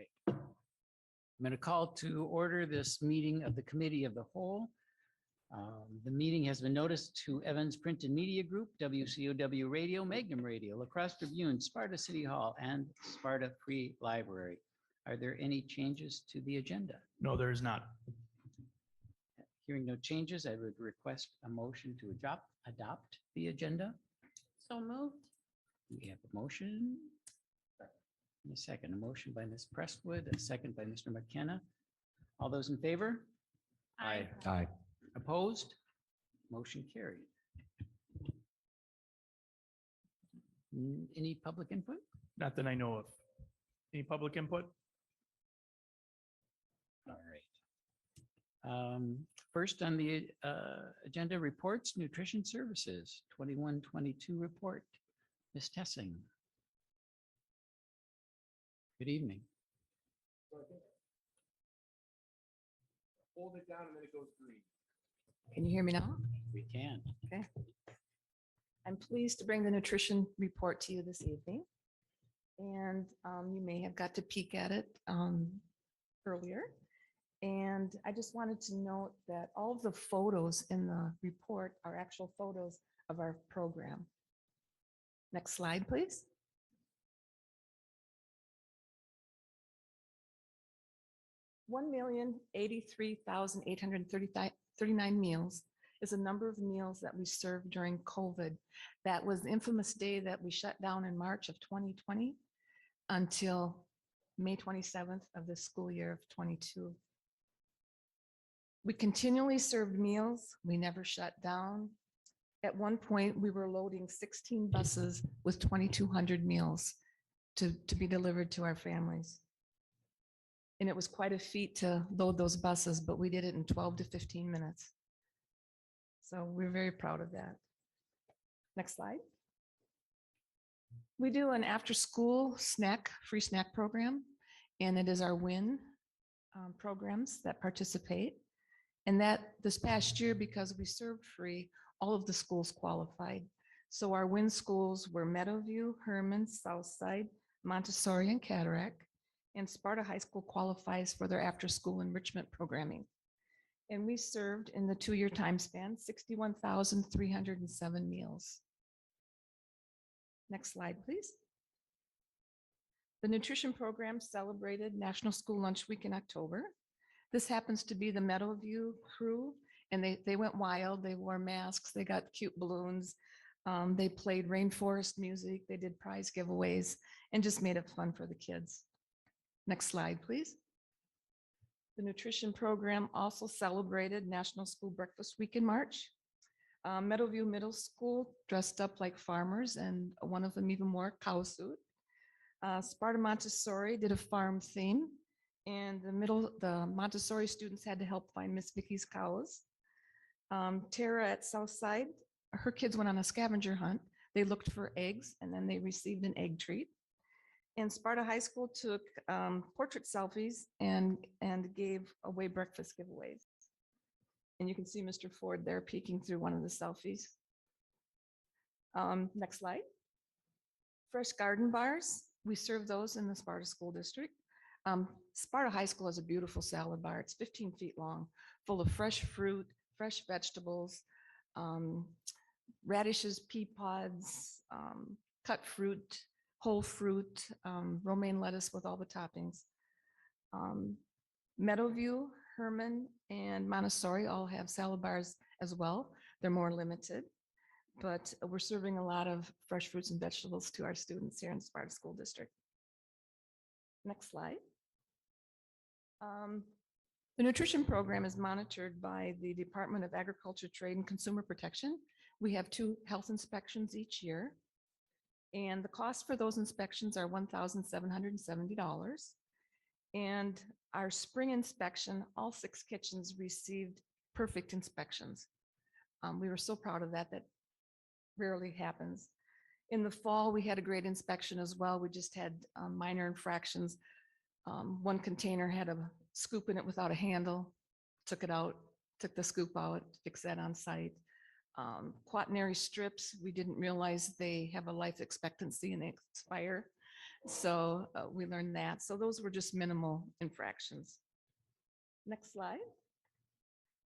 right. I'm going to call to order this meeting of the Committee of the Whole. The meeting has been noticed to Evans Print and Media Group, WCOW Radio, Magnum Radio, La Crosse Tribune, Sparta City Hall, and Sparta Free Library. Are there any changes to the agenda? No, there is not. Hearing no changes, I would request a motion to adopt the agenda. So moved. We have a motion. And a second, a motion by Ms. Presswood, a second by Mr. McKenna. All those in favor? Aye. Aye. Opposed? Motion carried. Any public input? Not that I know of. Any public input? All right. First on the agenda, reports, nutrition services, 21-22 report. Ms. Tessing. Good evening. Hold it down and then it goes green. Can you hear me now? We can. Okay. I'm pleased to bring the nutrition report to you this evening. And you may have got to peek at it earlier. And I just wanted to note that all of the photos in the report are actual photos of our program. Next slide, please. $1,083,839 meals is the number of meals that we served during COVID. That was the infamous day that we shut down in March of 2020 until May 27th of the school year of 22. We continually served meals. We never shut down. At one point, we were loading 16 buses with 2,200 meals to be delivered to our families. And it was quite a feat to load those buses, but we did it in 12 to 15 minutes. So we're very proud of that. Next slide. We do an after-school free snack program, and it is our WIN programs that participate. And that this past year, because we served free, all of the schools qualified. So our WIN schools were Meadowview, Herman, Southside, Montessori, and Cataract. And Sparta High School qualifies for their after-school enrichment programming. And we served in the 2-year time span, 61,307 meals. Next slide, please. The nutrition program celebrated National School Lunch Week in October. This happens to be the Meadowview crew, and they went wild. They wore masks, they got cute balloons. They played rainforest music, they did prize giveaways, and just made it fun for the kids. Next slide, please. The nutrition program also celebrated National School Breakfast Week in March. Meadowview Middle School dressed up like farmers, and one of them even wore a cow suit. Sparta Montessori did a farm theme, and the Montessori students had to help find Miss Vicky's cows. Tara at Southside, her kids went on a scavenger hunt. They looked for eggs, and then they received an egg treat. And Sparta High School took portrait selfies and gave away breakfast giveaways. And you can see Mr. Ford there peeking through one of the selfies. Next slide. Fresh garden bars. We serve those in the Sparta School District. Sparta High School has a beautiful salad bar. It's 15 feet long, full of fresh fruit, fresh vegetables, radishes, pea pods, cut fruit, whole fruit, romaine lettuce with all the toppings. Meadowview, Herman, and Montessori all have salad bars as well. They're more limited, but we're serving a lot of fresh fruits and vegetables to our students here in Sparta School District. Next slide. The nutrition program is monitored by the Department of Agriculture, Trade, and Consumer Protection. We have 2 health inspections each year. And the cost for those inspections are $1,770. And our spring inspection, all 6 kitchens received perfect inspections. We were so proud of that. That rarely happens. In the fall, we had a great inspection as well. We just had minor infractions. One container had a scoop in it without a handle, took it out, took the scoop out, fixed that on site. Quaternary strips, we didn't realize they have a life expectancy and they expire. So we learned that. So those were just minimal infractions. Next slide.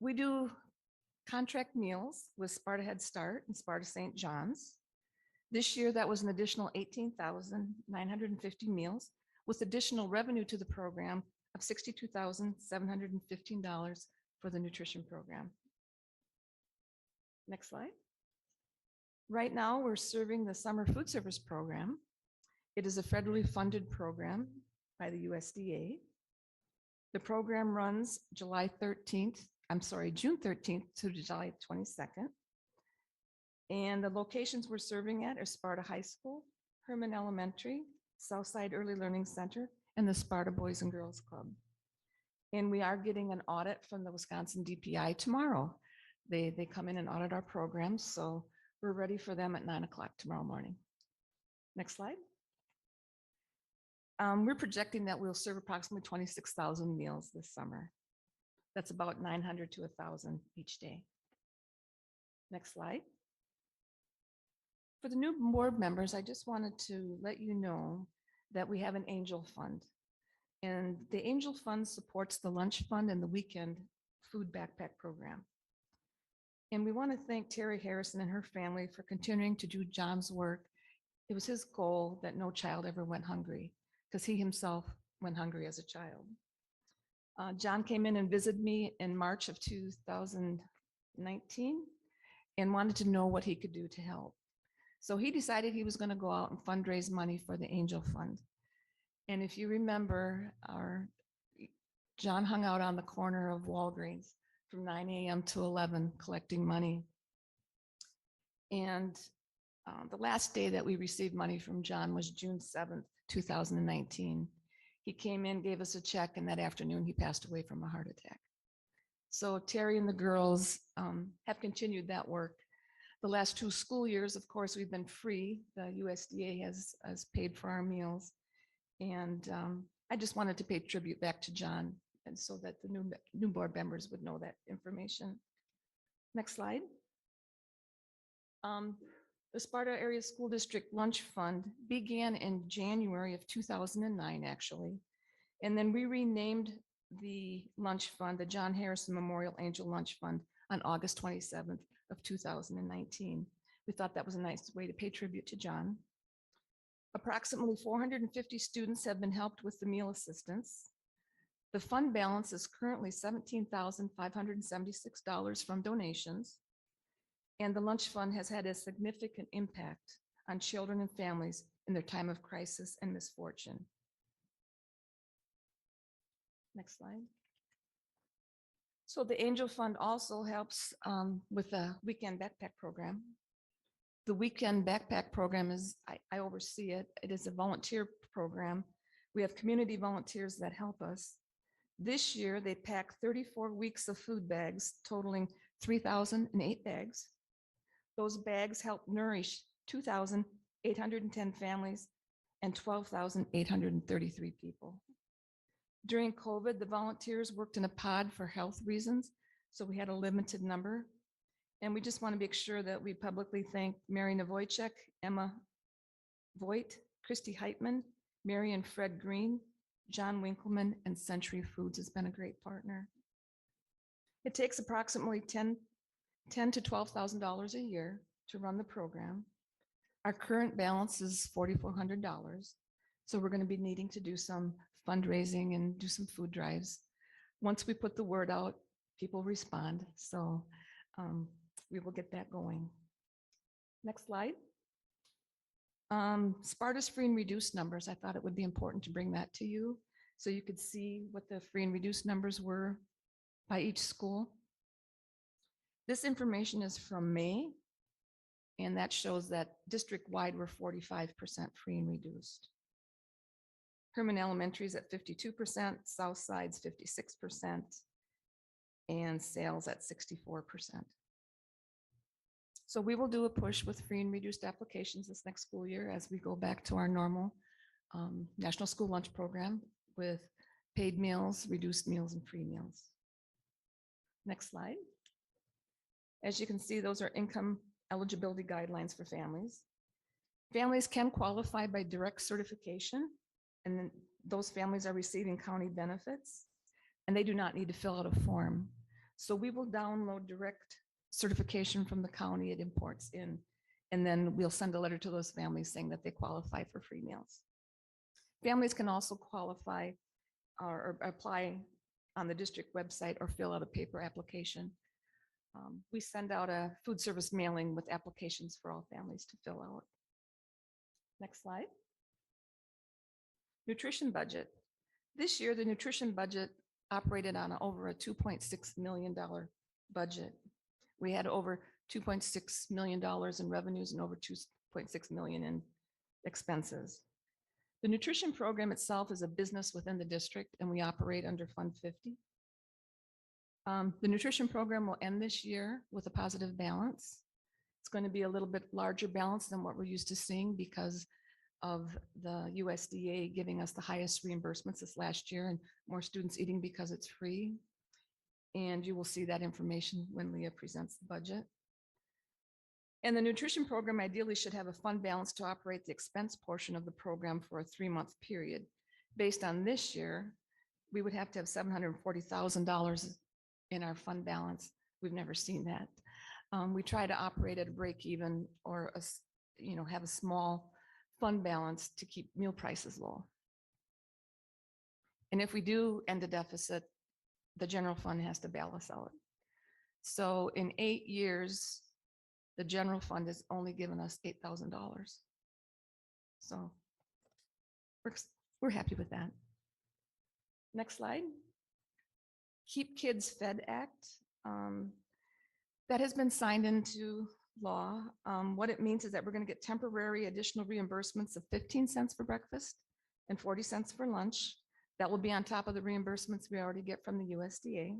We do contract meals with Sparta Head Start and Sparta St. John's. This year, that was an additional 18,950 meals with additional revenue to the program of $62,715 for the nutrition program. Next slide. Right now, we're serving the summer food service program. It is a federally funded program by the USDA. The program runs June 13th to July 22nd. And the locations we're serving at are Sparta High School, Herman Elementary, Southside Early Learning Center, and the Sparta Boys and Girls Club. And we are getting an audit from the Wisconsin DPI tomorrow. They come in and audit our programs, so we're ready for them at 9 o'clock tomorrow morning. Next slide. We're projecting that we'll serve approximately 26,000 meals this summer. That's about 900 to 1,000 each day. Next slide. For the new board members, I just wanted to let you know that we have an angel fund. And the angel fund supports the lunch fund and the weekend food backpack program. And we want to thank Terry Harrison and her family for continuing to do John's work. It was his goal that no child ever went hungry, because he himself went hungry as a child. John came in and visited me in March of 2019 and wanted to know what he could do to help. So he decided he was going to go out and fundraise money for the Angel Fund. And if you remember, John hung out on the corner of Walgreens from 9 a.m. to 11 collecting money. And the last day that we received money from John was June 7th, 2019. He came in, gave us a check, and that afternoon he passed away from a heart attack. So Terry and the girls have continued that work. The last 2 school years, of course, we've been free. The USDA has paid for our meals. And I just wanted to pay tribute back to John, and so that the new board members would know that information. Next slide. The Sparta Area School District Lunch Fund began in January of 2009, actually. And then we renamed the lunch fund, the John Harrison Memorial Angel Lunch Fund, on August 27th of 2019. We thought that was a nice way to pay tribute to John. Approximately 450 students have been helped with the meal assistance. The fund balance is currently $17,576 from donations. And the lunch fund has had a significant impact on children and families in their time of crisis and misfortune. Next slide. So the Angel Fund also helps with the weekend backpack program. The weekend backpack program is, I oversee it. It is a volunteer program. We have community volunteers that help us. This year, they packed 34 weeks of food bags, totaling 3,008 bags. Those bags help nourish 2,810 families and 12,833 people. During COVID, the volunteers worked in a pod for health reasons, so we had a limited number. And we just want to make sure that we publicly thank Mary Navoychek, Emma Voigt, Christy Heitman, Mary and Fred Green, John Winkleman, and Century Foods has been a great partner. It takes approximately $10,000 to $12,000 a year to run the program. Our current balance is $4,400. So we're going to be needing to do some fundraising and do some food drives. Once we put the word out, people respond. So we will get that going. Next slide. Sparta's free and reduced numbers. I thought it would be important to bring that to you so you could see what the free and reduced numbers were by each school. This information is from May, and that shows that district-wide we're 45% free and reduced. Herman Elementary is at 52%, Southside's 56%, and Sales at 64%. So we will do a push with free and reduced applications this next school year as we go back to our normal National School Lunch Program with paid meals, reduced meals, and free meals. Next slide. As you can see, those are income eligibility guidelines for families. Families can qualify by direct certification, and then those families are receiving county benefits, and they do not need to fill out a form. So we will download direct certification from the county it imports in, and then we'll send a letter to those families saying that they qualify for free meals. Families can also qualify or apply on the district website or fill out a paper application. We send out a food service mailing with applications for all families to fill out. Next slide. Nutrition budget. This year, the nutrition budget operated on over a $2.6 million budget. We had over $2.6 million in revenues and over $2.6 million in expenses. The nutrition program itself is a business within the district, and we operate under Fund 50. The nutrition program will end this year with a positive balance. It's going to be a little bit larger balance than what we're used to seeing because of the USDA giving us the highest reimbursements this last year and more students eating because it's free. And you will see that information when Leah presents the budget. And the nutrition program ideally should have a fund balance to operate the expense portion of the program for a 3-month period. Based on this year, we would have to have $740,000 in our fund balance. We've never seen that. We try to operate at a break even or have a small fund balance to keep meal prices low. And if we do end a deficit, the general fund has to bail us out. So in 8 years, the general fund has only given us $8,000. So we're happy with that. Next slide. Keep Kids Fed Act. That has been signed into law. What it means is that we're going to get temporary additional reimbursements of 15 cents for breakfast and 40 cents for lunch. That will be on top of the reimbursements we already get from the USDA.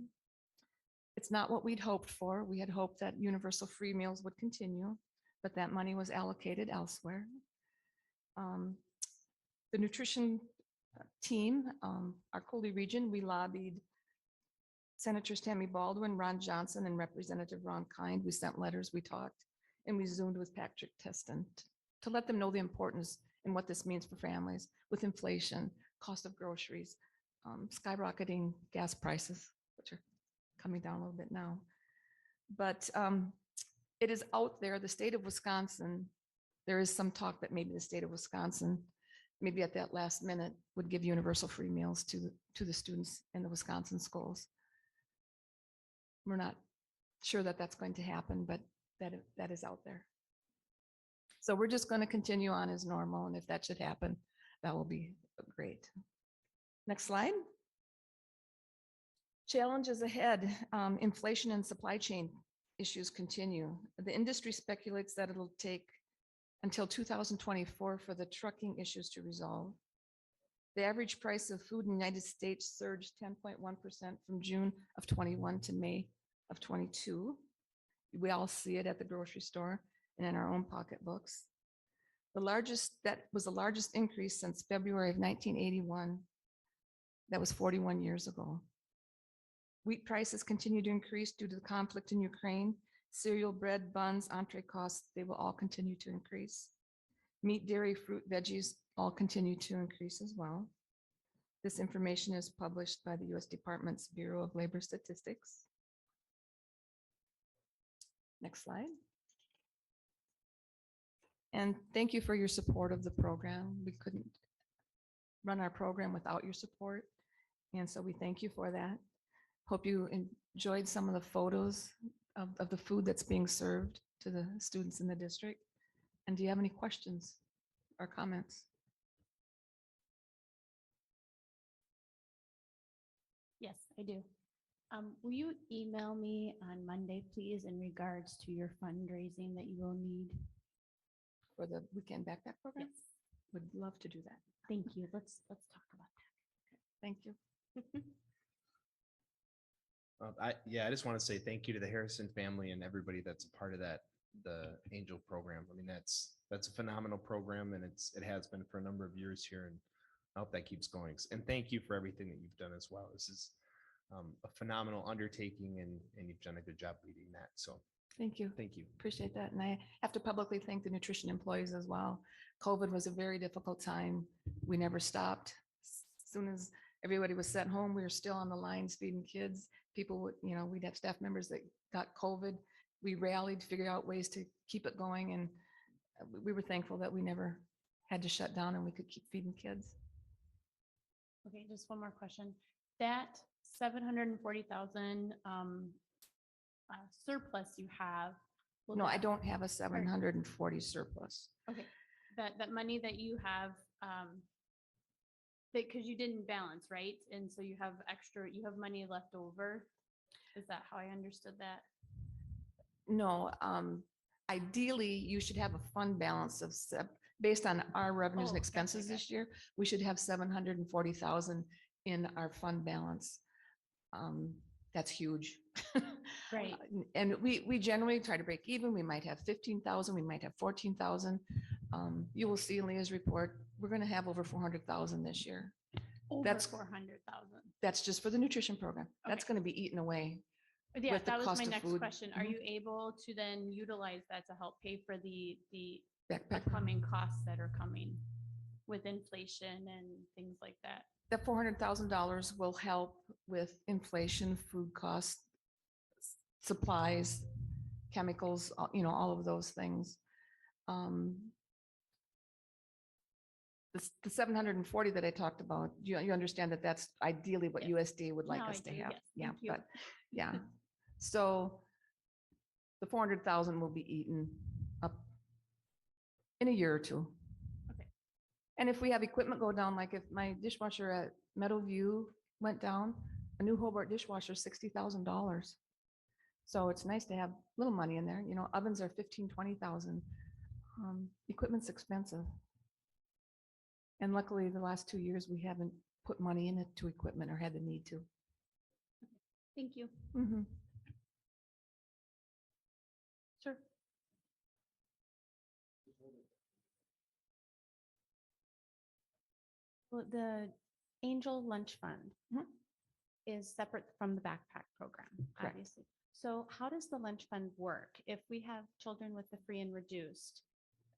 It's not what we'd hoped for. We had hoped that universal free meals would continue, but that money was allocated elsewhere. The nutrition team, our Coley region, we lobbied Senators Tammy Baldwin, Ron Johnson, and Representative Ron Kind. We sent letters, we talked, and we Zoomed with Patrick Teston to let them know the importance and what this means for families with inflation, cost of groceries, skyrocketing gas prices, which are coming down a little bit now. But it is out there, the state of Wisconsin, there is some talk that maybe the state of Wisconsin, maybe at that last minute, would give universal free meals to the students in the Wisconsin schools. We're not sure that that's going to happen, but that is out there. So we're just going to continue on as normal, and if that should happen, that will be great. Next slide. Challenges ahead. Inflation and supply chain issues continue. The industry speculates that it'll take until 2024 for the trucking issues to resolve. The average price of food in the United States surged 10.1% from June of 21 to May of 22. We all see it at the grocery store and in our own pocketbooks. That was the largest increase since February of 1981. That was 41 years ago. Wheat prices continue to increase due to the conflict in Ukraine. Cereal, bread, buns, entree costs, they will all continue to increase. Meat, dairy, fruit, veggies all continue to increase as well. This information is published by the U.S. Department's Bureau of Labor Statistics. Next slide. And thank you for your support of the program. We couldn't run our program without your support. And so we thank you for that. Hope you enjoyed some of the photos of the food that's being served to the students in the district. And do you have any questions or comments? Yes, I do. Will you email me on Monday, please, in regards to your fundraising that you will need? For the weekend backpack program? Yes, Would love to do that. thank you. Let's talk about Thank you. that. I just want to say thank you to the Harrison family and everybody that's a part of that, the Angel program. I mean, that's a phenomenal program, and it has been for a number of years here, and I hope that keeps going. And thank you for everything that you've done as well. This is a phenomenal undertaking, and you've done a good job leading that. So Thank you. Thank you. Appreciate that. And I have to publicly thank the nutrition employees as well. COVID was a very difficult time. We never stopped. As soon as everybody was sent home, we were still on the lines feeding kids. People would, we'd have staff members that got COVID. We rallied, figured out ways to keep it going. And we were thankful that we never had to shut down and we could keep feeding kids. Okay, just one more question. That 740,000 surplus you have. will No, I that- don't have a 740 surplus. Okay, that money that you have, because you didn't balance, right? And so you have money left over. Is that how I understood that? No, ideally, you should have a fund balance of, based on our revenues Oh, and gotcha, expenses this gotcha. year, we should have 740,000 in our fund balance. That's huge. Right. And we generally try to break even. We might have 15,000, we might have 14,000. You will see in Leah's report, we're going to have over 400,000 this year. Over That's- 400,000. That's just for the nutrition program. That's Okay. going to be eaten away. Yeah, with the that was cost my of next food. question. Are Mhm. you able to then utilize that to help pay for the Backpack. upcoming costs that are coming with inflation and things like that? That $400,000 will help with inflation, food costs, supplies, chemicals, all of those things. The 740 that I talked about, you understand that that's ideally what Yes. USDA would like Now I us to do, have. yes. Yeah, Thank you. but, yeah. So the 400,000 will be eaten up in a year or two. Okay. And if we have equipment go down, like if my dishwasher at Meadowview went down, a new Hobart dishwasher is $60,000. So it's nice to have little money in there. Ovens are 15, 20,000. Equipment's expensive. And luckily, the last 2 years, we haven't put money into equipment or had the need to. Thank you. Mhm. Sure. Well, the Angel Lunch Fund Mhm. is separate from the backpack program, Correct. obviously. So how does the lunch fund work? If we have children with the free and reduced,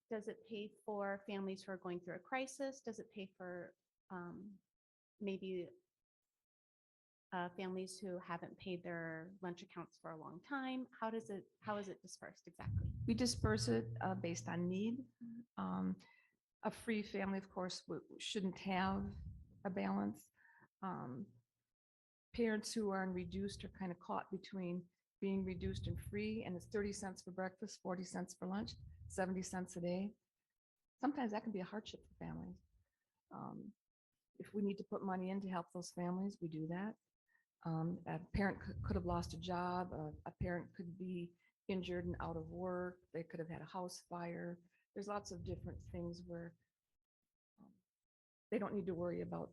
does it pay for families who are going through a crisis? Does it pay for maybe families who haven't paid their lunch accounts for a long time? How is it dispersed exactly? We disperse it based on need. A free family, of course, shouldn't have a balance. Parents who are in reduced are kind of caught between being reduced and free, and it's 30 cents for breakfast, 40 cents for lunch, 70 cents a day. Sometimes that can be a hardship for families. If we need to put money in to help those families, we do that. A parent could have lost a job. A parent could be injured and out of work. They could have had a house fire. There's lots of different things where they don't need to worry about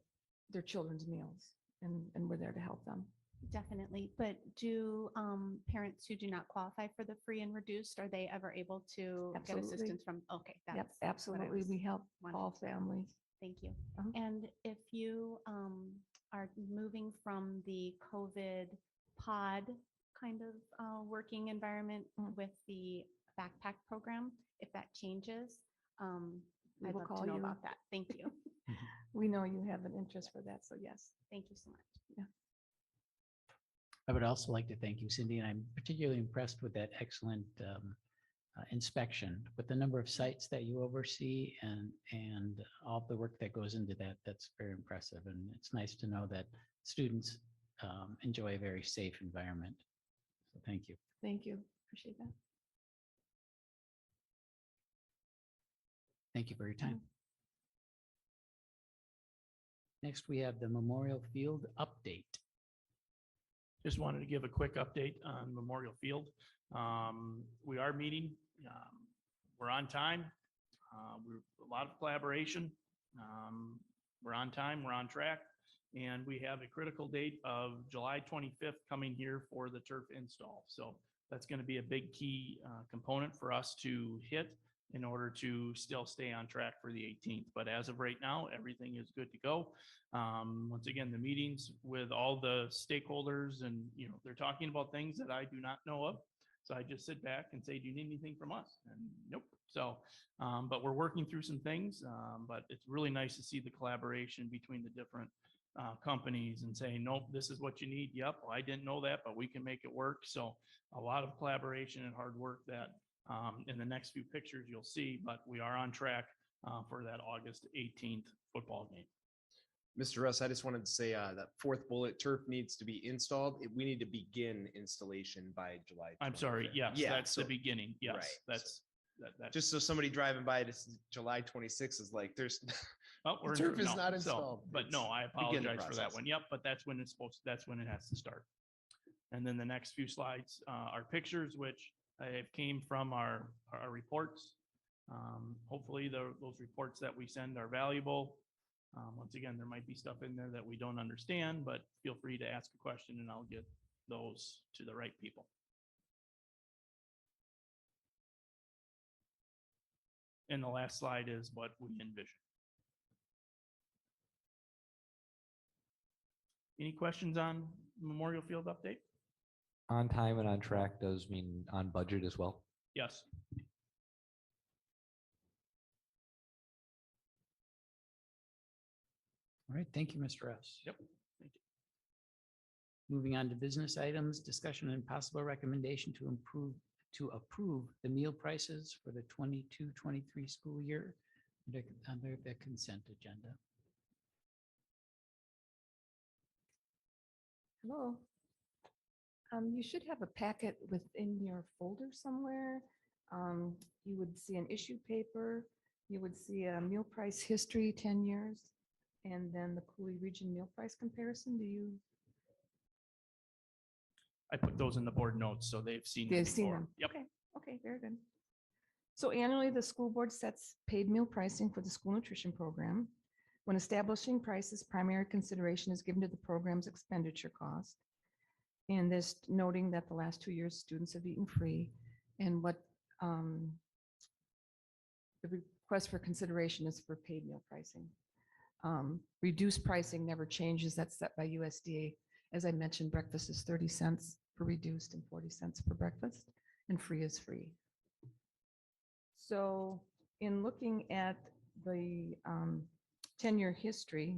their children's meals, and we're there to help them. Definitely. But do parents who do not qualify for the free and reduced, are they ever able to get Absolutely. assistance from? Okay, Yep, that's what I absolutely. was We help all wondering. families. Thank you. Uh-huh. And if you are moving from the COVID pod kind of working environment Mm. with the backpack program, if that changes, We I'd will love call to know you. about that. Thank you. We know you have an interest for that, so yes. Thank you so much. I would also like to thank you, Cindy, and I'm particularly impressed with that excellent inspection, with the number of sites that you oversee and all the work that goes into that. That's very impressive. And it's nice to know that students enjoy a very safe environment. So thank you. Thank you. Appreciate that. Thank you for your time. Next, we have the Memorial Field update. Just wanted to give a quick update on Memorial Field. We are meeting. We're on time. We're a lot of collaboration. We're on time. We're on track. And we have a critical date of July 25th coming here for the turf install. So that's going to be a big key component for us to hit in order to still stay on track for the 18th. But as of right now, everything is good to go. Once again, the meetings with all the stakeholders and, they're talking about things that I do not know of. So I just sit back and say, do you need anything from us? And nope. So, but we're working through some things, but it's really nice to see the collaboration between the different companies and saying, nope, this is what you need. Yep, well, I didn't know that, but we can make it work. So a lot of collaboration and hard work that in the next few pictures you'll see, but we are on track for that August 18th football game. Mr. Russ, I just wanted to say that fourth bullet, turf needs to be installed. We need to begin installation by July. I'm sorry. 25th. Yes, Yeah, that's the beginning. Yes, right, that's that. just so somebody driving by this July 26th is like, there's Oh, the turf is not installed. But no, I begin the apologize for that process. one. Yep, but that's when it's supposed, that's when it has to start. And then the next few slides are pictures, which came from our reports. Hopefully those reports that we send are valuable. Once again, there might be stuff in there that we don't understand, but feel free to ask a question and I'll get those to the right people. And the last slide is what we envision. Any questions on Memorial Field update? On time and on track does mean on budget as well. Yes. All right, thank you, Mr. Russ. Yep. Thank you. Moving on to business items, discussion and possible recommendation to approve the meal prices for the 22-23 school year under the consent agenda. Hello. You should have a packet within your folder somewhere. You would see an issue paper. You would see a meal price history, 10 years, and then the Cooley Region meal price comparison. Do you? I put those in the board notes, so they've seen them They've seen before. them. Yep. Okay, okay, very good. So annually, the school board sets paid meal pricing for the school nutrition program. When establishing prices, primary consideration is given to the program's expenditure cost. And this noting that the last 2 years, students have eaten free, and what the request for consideration is for paid meal pricing. Reduced pricing never changes. That's set by USDA. As I mentioned, breakfast is 30 cents for reduced and 40 cents for breakfast, and free is free. So in looking at the 10-year history,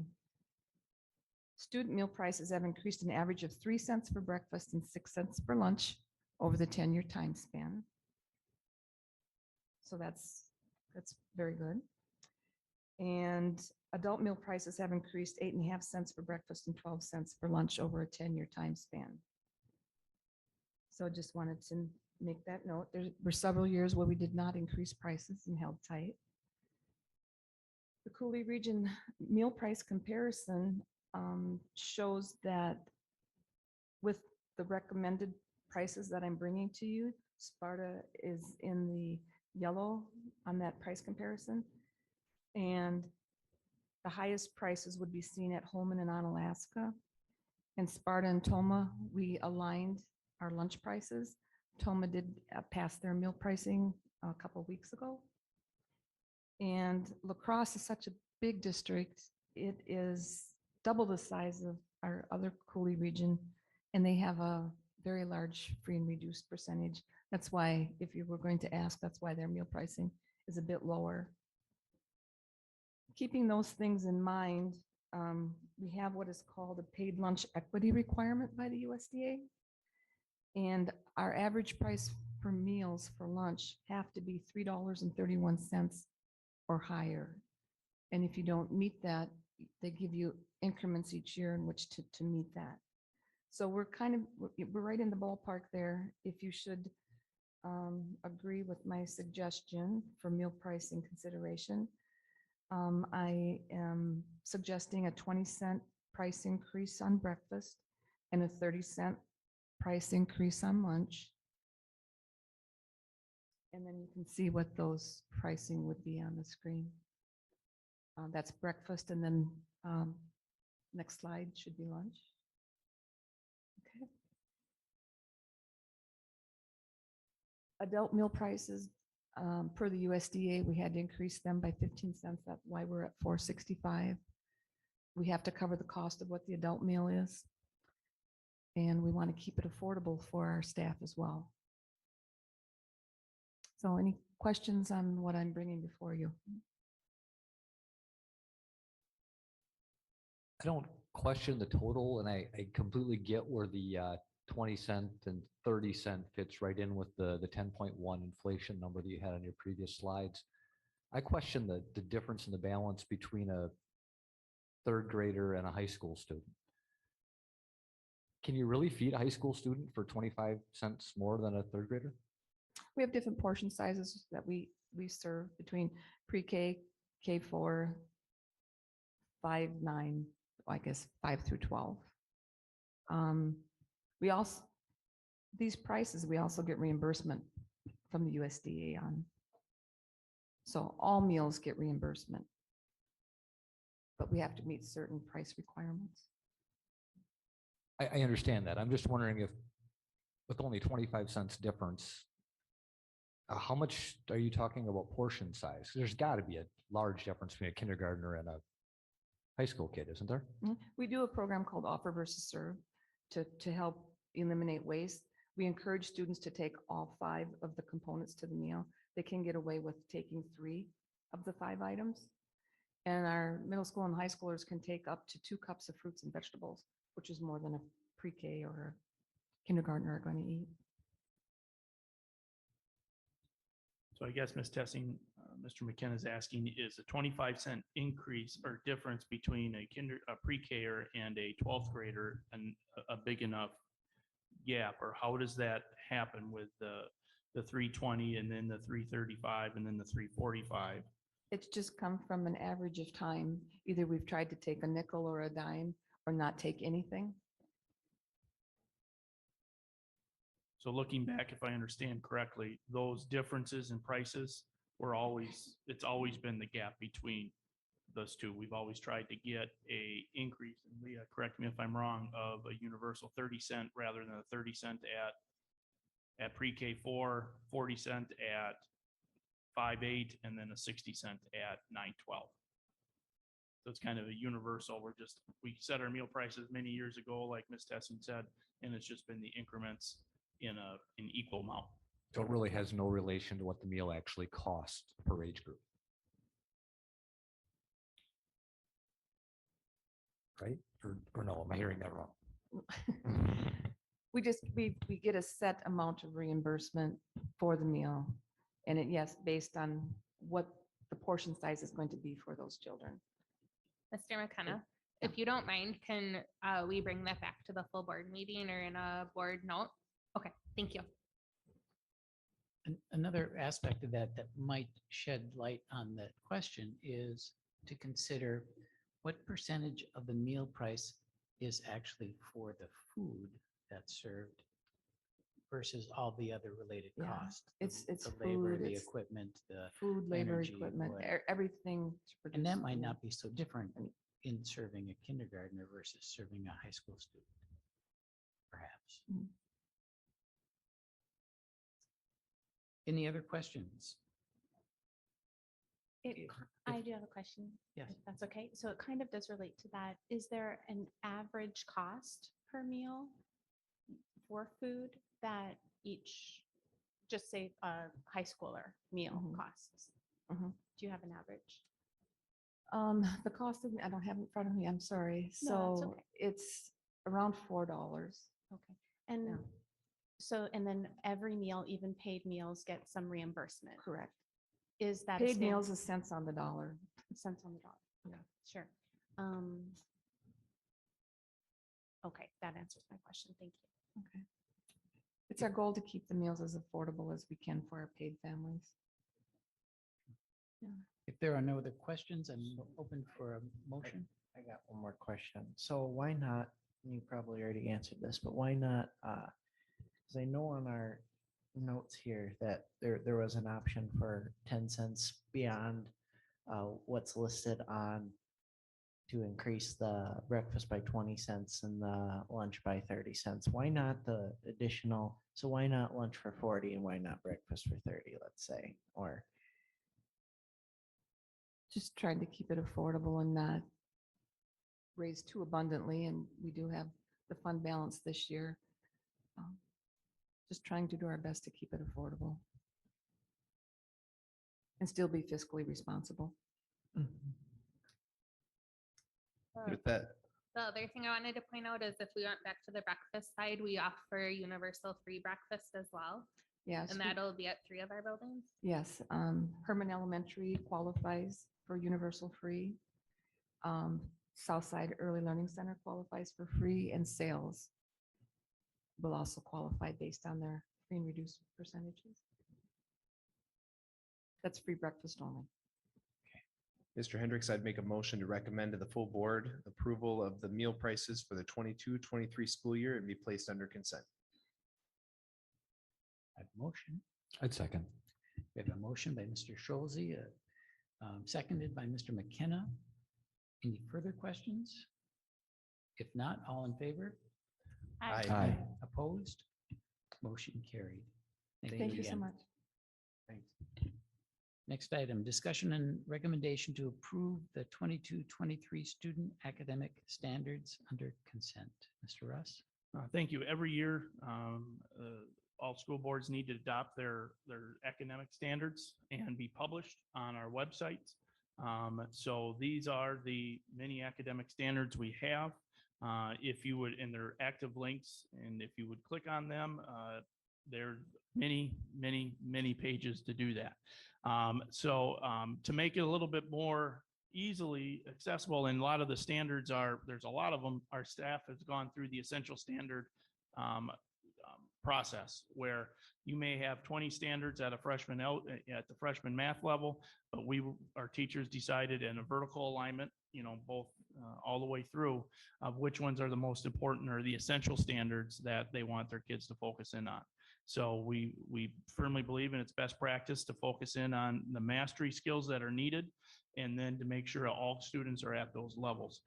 student meal prices have increased an average of 3 cents for breakfast and 6 cents for lunch over the 10-year time span. So that's very good. And adult meal prices have increased 8.5 cents for breakfast and 12 cents for lunch over a 10-year time span. So I just wanted to make that note. There were several years where we did not increase prices and held tight. The Cooley Region meal price comparison shows that with the recommended prices that I'm bringing to you, Sparta is in the yellow on that price comparison. And the highest prices would be seen at Holman and Onalaska. And Sparta and Toma, we aligned our lunch prices. Toma did pass their meal pricing a couple of weeks ago. And La Crosse is such a big district. It is double the size of our other Cooley region, and they have a very large free and reduced percentage. That's why, if you were going to ask, that's why their meal pricing is a bit lower. Keeping those things in mind, we have what is called a paid lunch equity requirement by the USDA. And our average price for meals for lunch have to be $3.31 or higher. And if you don't meet that, they give you increments each year in which to meet that. So we're right in the ballpark there. If you should agree with my suggestion for meal pricing consideration, I am suggesting a 20-cent price increase on breakfast and a 30-cent price increase on lunch. And then you can see what those pricing would be on the screen. That's breakfast, and then next slide should be lunch. Okay. Adult meal prices, per the USDA, we had to increase them by 15 cents. That's why we're at $4.65. We have to cover the cost of what the adult meal is. And we want to keep it affordable for our staff as well. So any questions on what I'm bringing before you? I don't question the total, and I completely get where the 20 cent and 30 cent fits right in with the 10.1 inflation number that you had on your previous slides. I question the difference in the balance between a third grader and a high school student. Can you really feed a high school student for 25 cents more than a third grader? We have different portion sizes that we serve between pre-K, K4, 5, 9, I guess 5 through 12. We also, these prices, we also get reimbursement from the USDA on. So all meals get reimbursement. But we have to meet certain price requirements. I understand that. I'm just wondering if with only 25 cents difference, how much are you talking about portion size? There's got to be a large difference between a kindergartner and a high school kid, isn't there? We do a program called Offer versus Serve to help eliminate waste. We encourage students to take all 5 of the components to the meal. They can get away with taking 3 of the 5 items. And our middle school and high schoolers can take up to 2 cups of fruits and vegetables, which is more than a pre-K or a kindergartner are going to eat. So I guess, Ms. Tessing, Mr. McKenna is asking, is a 25 cent increase or difference between a pre-K-er and a 12th grader and a big enough gap? Or how does that happen with the 320 and then the 335 and then the 345? It's just come from an average of time. Either we've tried to take a nickel or a dime or not take anything. So looking back, if I understand correctly, those differences in prices were it's always been the gap between those two. We've always tried to get a increase, and Leah, correct me if I'm wrong, of a universal 30 cent rather than a 30 cent at pre-K 4, 40 cent at 5-8, and then a 60 cent at 9-12. So it's kind of a universal. We set our meal prices many years ago, like Ms. Tessing said, and it's just been the increments in an equal amount. So it really has no relation to what the meal actually costs per age group. Right? Or no, am I hearing that wrong? We get a set amount of reimbursement for the meal. And yes, based on what the portion size is going to be for those children. Mr. McKenna, if you don't mind, can we bring that back to the full board meeting or in a board note? Okay, thank you. Another aspect of that might shed light on that question is to consider what percentage of the meal price is actually for the food that's served versus all the other related Yeah, costs. it's the labor, food, the it's equipment, the food, labor, energy, equipment, what- everything. to and produce that might food. not be so different in serving a kindergartner versus serving a high school student, perhaps. Mhm. Any other questions? I do have a question. Yes. If that's okay. So it kind of does relate to that. Is there an average cost per meal for food that each, just say a high schooler meal Mhm. costs? Mhm. Do you have an average? The cost of, I don't have it in front of me, I'm sorry. No, that's So okay. it's around $4. Okay. And Yeah. so, and then every meal, even paid meals, get some reimbursement. Correct. Is that a Paid stand- meals is cents on the dollar. cents on the dollar? Yeah. Okay, sure. Okay, that answers my question. Thank you. Okay. It's our goal to keep the meals as affordable as we can for our paid families. If there are no other questions, I'm open for a motion. I got one more question. So why not, you probably already answered this, but why not, because I know on our notes here that there was an option for 10 cents beyond what's listed on to increase the breakfast by 20 cents and the lunch by 30 cents. Why not the additional, so why not lunch for 40 and why not breakfast for 30, let's say, or? Just trying to keep it affordable and not raise too abundantly. And we do have the fund balance this year. Just trying to do our best to keep it affordable. and still be fiscally responsible. With that, The other thing I wanted to point out is if we went back to the breakfast side, we offer universal free breakfast as well. Yes. And that'll be at 3 of our buildings. Yes, Herman Elementary qualifies for universal free. Southside Early Learning Center qualifies for free, and sales will also qualify based on their free and reduced percentages. That's free breakfast only. Mr. Hendricks, I'd make a motion to recommend to the full board approval of the meal prices for the 22-23 school year and be placed under consent. I have a motion. I'd second. We have a motion by Mr. Schulze, seconded by Mr. McKenna. Any further questions? If not, all in favor? Aye. Opposed? Motion carried. Thank you so again. much. Thanks. Next item, discussion and recommendation to approve the 22-23 student academic standards under consent. Mr. Russ? Thank you. Every year, all school boards need to adopt their academic standards and be published on our websites. So these are the many academic standards we have. If you would, and they're active links, and if you would click on them, there are many pages to do that. To make it a little bit more easily accessible, and a lot of the standards there's a lot of them, our staff has gone through the essential standard process where you may have 20 standards at a freshman at the freshman math level, but our teachers decided in a vertical alignment, both all the way through, of which ones are the most important or the essential standards that they want their kids to focus in on. So we firmly believe in it's best practice to focus in on the mastery skills that are needed, and then to make sure all students are at those levels.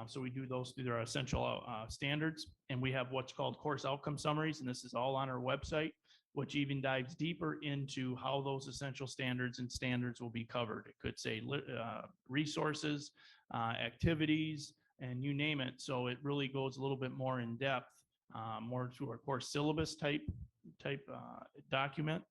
So we do those through our essential standards, and we have what's called course outcome summaries, and this is all on our website, which even dives deeper into how those essential standards and standards will be covered. It could say resources, activities, and you name it. So it really goes a little bit more in depth, more to our course syllabus type document,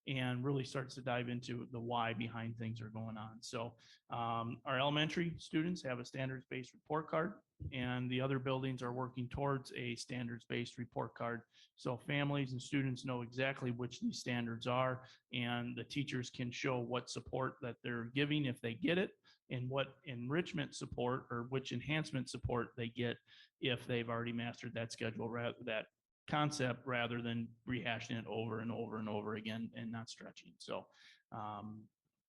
and really starts to dive into the why behind things are going on. So our elementary students have a standards-based report card, and the other buildings are working towards a standards-based report card. So families and students know exactly which these standards are, and the teachers can show what support that they're giving if they get it, and what enrichment support or which enhancement support they get if they've already mastered that schedule, that concept, rather than rehashing it over and over and over again and not stretching. So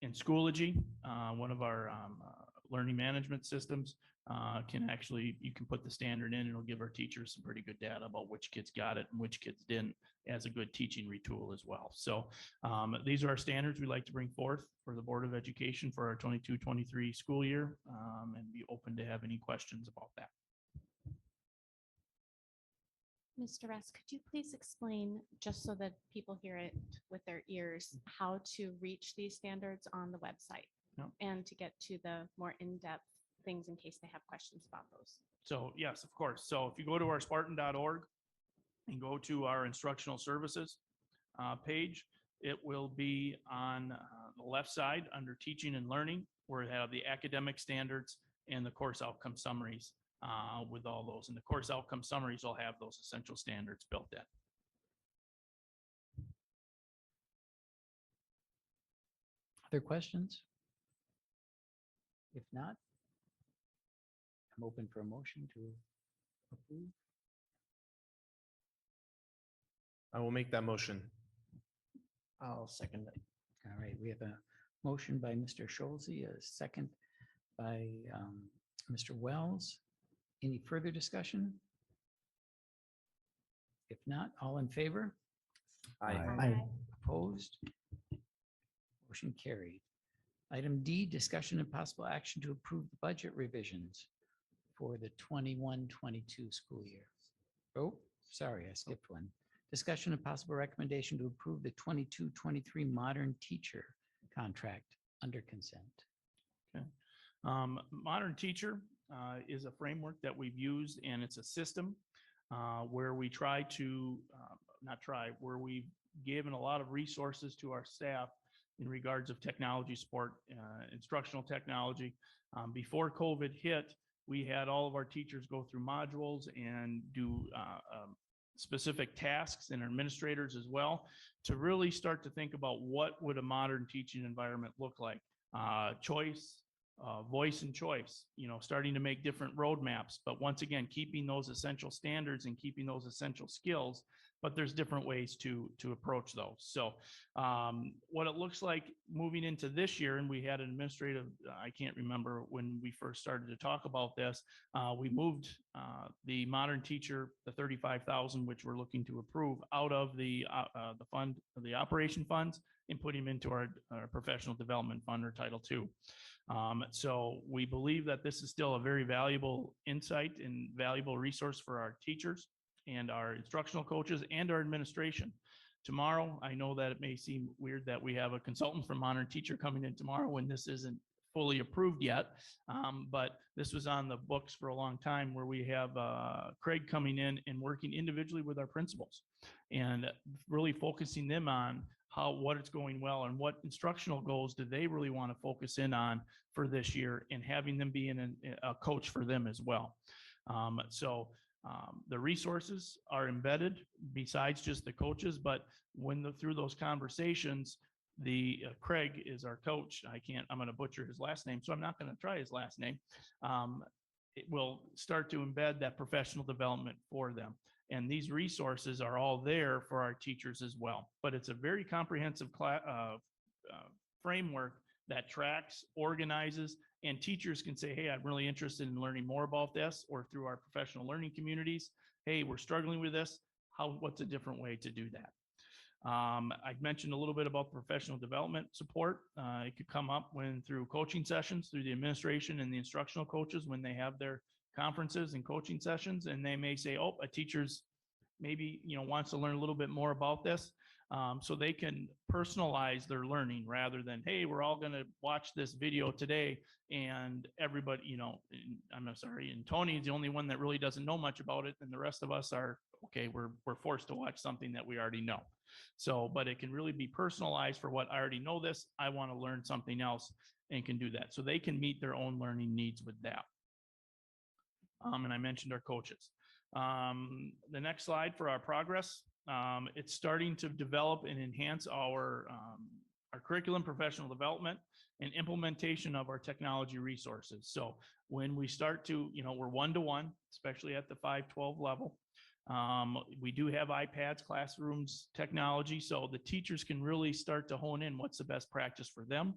in Schoology, one of our learning management systems, you can put the standard in, and it'll give our teachers some pretty good data about which kids got it and which kids didn't, as a good teaching retool as well. So these are our standards we like to bring forth for the Board of Education for our 22-23 school year, and be open to have any questions about that. Mr. Russ, could you please explain, just so that people hear it with their ears, how to reach these standards on the website? Yep. And to get to the more in-depth things in case they have questions about those? So yes, of course. So if you go to our Spartan.org and go to our instructional services page, it will be on the left side under teaching and learning, where it have the academic standards and the course outcome summaries with all those. And the course outcome summaries will have those essential standards built in. Other questions? If not, I'm open for a motion to approve. I will make that motion. I'll second it. All right, we have a motion by Mr. Schulze, a second by Mr. Wells. Any further discussion? If not, all in favor? Aye. Opposed? Motion carried. Item D, discussion and possible action to approve the budget revisions for the 21-22 school year. Oh, sorry, I skipped one. Discussion and possible recommendation to approve the 22-23 modern teacher contract under consent. Okay. Modern Teacher is a framework that we've used, and it's a system where we try to, where we've given a lot of resources to our staff in regards of technology support, instructional technology. Before COVID hit, we had all of our teachers go through modules and do specific tasks, and administrators as well, to really start to think about what would a modern teaching environment look like. Choice, voice and choice, starting to make different roadmaps, but once again, keeping those essential standards and keeping those essential skills, but there's different ways to approach those. So what it looks like moving into this year, and we had an administrative, I can't remember when we first started to talk about this, we moved the modern teacher, the 35,000, which we're looking to approve, out of the fund, the operation funds, and put him into our professional development fund, or Title II. So we believe that this is still a very valuable insight and valuable resource for our teachers and our instructional coaches and our administration. Tomorrow, I know that it may seem weird that we have a consultant from Modern Teacher coming in tomorrow when this isn't fully approved yet, but this was on the books for a long time, where we have Craig coming in and working individually with our principals and really focusing them on what it's going well and what instructional goals do they really want to focus in on for this year, and having them be a coach for them as well. The resources are embedded besides just the coaches, but through those conversations, Craig is our coach. I'm going to butcher his last name, so I'm not going to try his last name. It will start to embed that professional development for them. And these resources are all there for our teachers as well. But it's a very comprehensive framework that tracks, organizes, and teachers can say, hey, I'm really interested in learning more about this, or through our professional learning communities, hey, we're struggling with this. What's a different way to do that? I mentioned a little bit about professional development support. It could come up through coaching sessions, through the administration and the instructional coaches when they have their conferences and coaching sessions, and they may say, oh, a teacher's maybe wants to learn a little bit more about this. So they can personalize their learning rather than, hey, we're all going to watch this video today, and everybody, I'm sorry, and Tony is the only one that really doesn't know much about it, and the rest of us are, okay, we're forced to watch something that we already know. So, but it can really be personalized for what I already know this, I want to learn something else, and can do that. So they can meet their own learning needs with that. And I mentioned our coaches. The next slide for our progress. It's starting to develop and enhance our curriculum, professional development, and implementation of our technology resources. So when we start to, we're one-to-one, especially at the 512 level. We do have iPads, classrooms, technology, so the teachers can really start to hone in what's the best practice for them